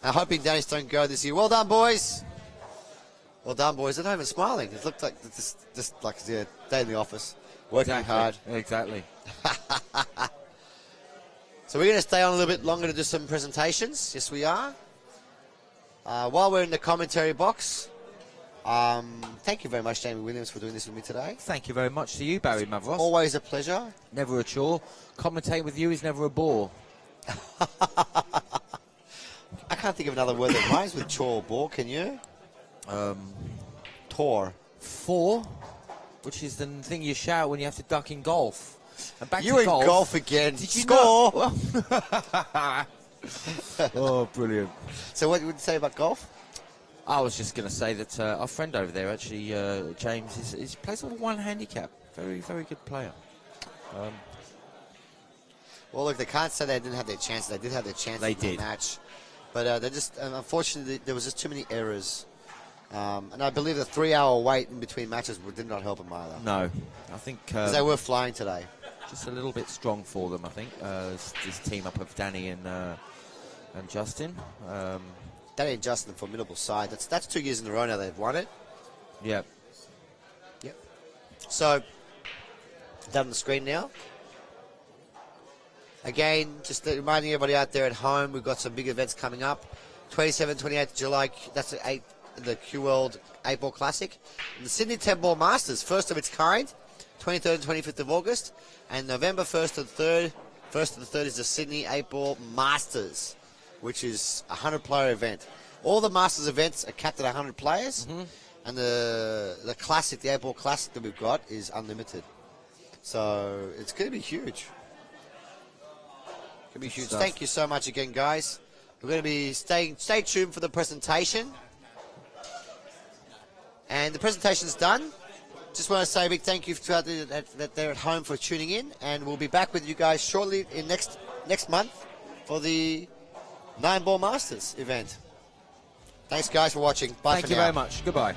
And hoping Danny's don't go this year. Well done, boys. Well done, boys. They're not even smiling. It looked like just like a day in the office. Working hard. Exactly. So we're going to stay on a little bit longer to do some presentations. Yes, we are. While we're in the commentary box, thank you very much, Jamie Williams, for doing this with me today. Thank you very much to you, Barry Mavros. Always a pleasure. Never a chore. Commentating with you is never a bore. I can't think of another word that rhymes with chore or bore, can you? Tour. Four, which is the thing you shout when you have to duck in golf. And back You to in golf again. Did you Score! Not? Oh, brilliant. So what would you say about golf? I was just going to say that our friend over there, actually, James, is plays on one handicap. Very, very good player. Well, look, they can't say they didn't have their chances. They did have their chances They in did. the match. But they just, unfortunately, there was just too many errors. And I believe the 3-hour wait in between matches did not help them either. No, I think... Because they were flying today. Just a little bit strong for them, I think. This team up of Danny and Justin. Danny and Justin, a formidable side. That's 2 years in a row now they've won it. Yeah. Yep. So, down on the screen now. Again, just reminding everybody out there at home, we've got some big events coming up. 27th, 28th July, that's the CueWorld 8-Ball Classic. And the Sydney 10-Ball Masters, first of its kind, 23rd and 25th of August. And November 1st to the 3rd, 1st to the 3rd is the Sydney 8-Ball Masters, which is a 100-player event. All the Masters events are capped at 100 players. Mm-hmm. And the Classic, the 8-Ball Classic that we've got is unlimited. So it's going to be huge. Could be huge. Stuff. Thank you so much again, guys. We're going to be stay tuned for the presentation. And the presentation's done. Just want to say a big thank you to that they're at home for tuning in. And we'll be back with you guys shortly in next month for the 9-Ball Masters event. Thanks, guys, for watching. Bye Thank for you now. very much. Goodbye.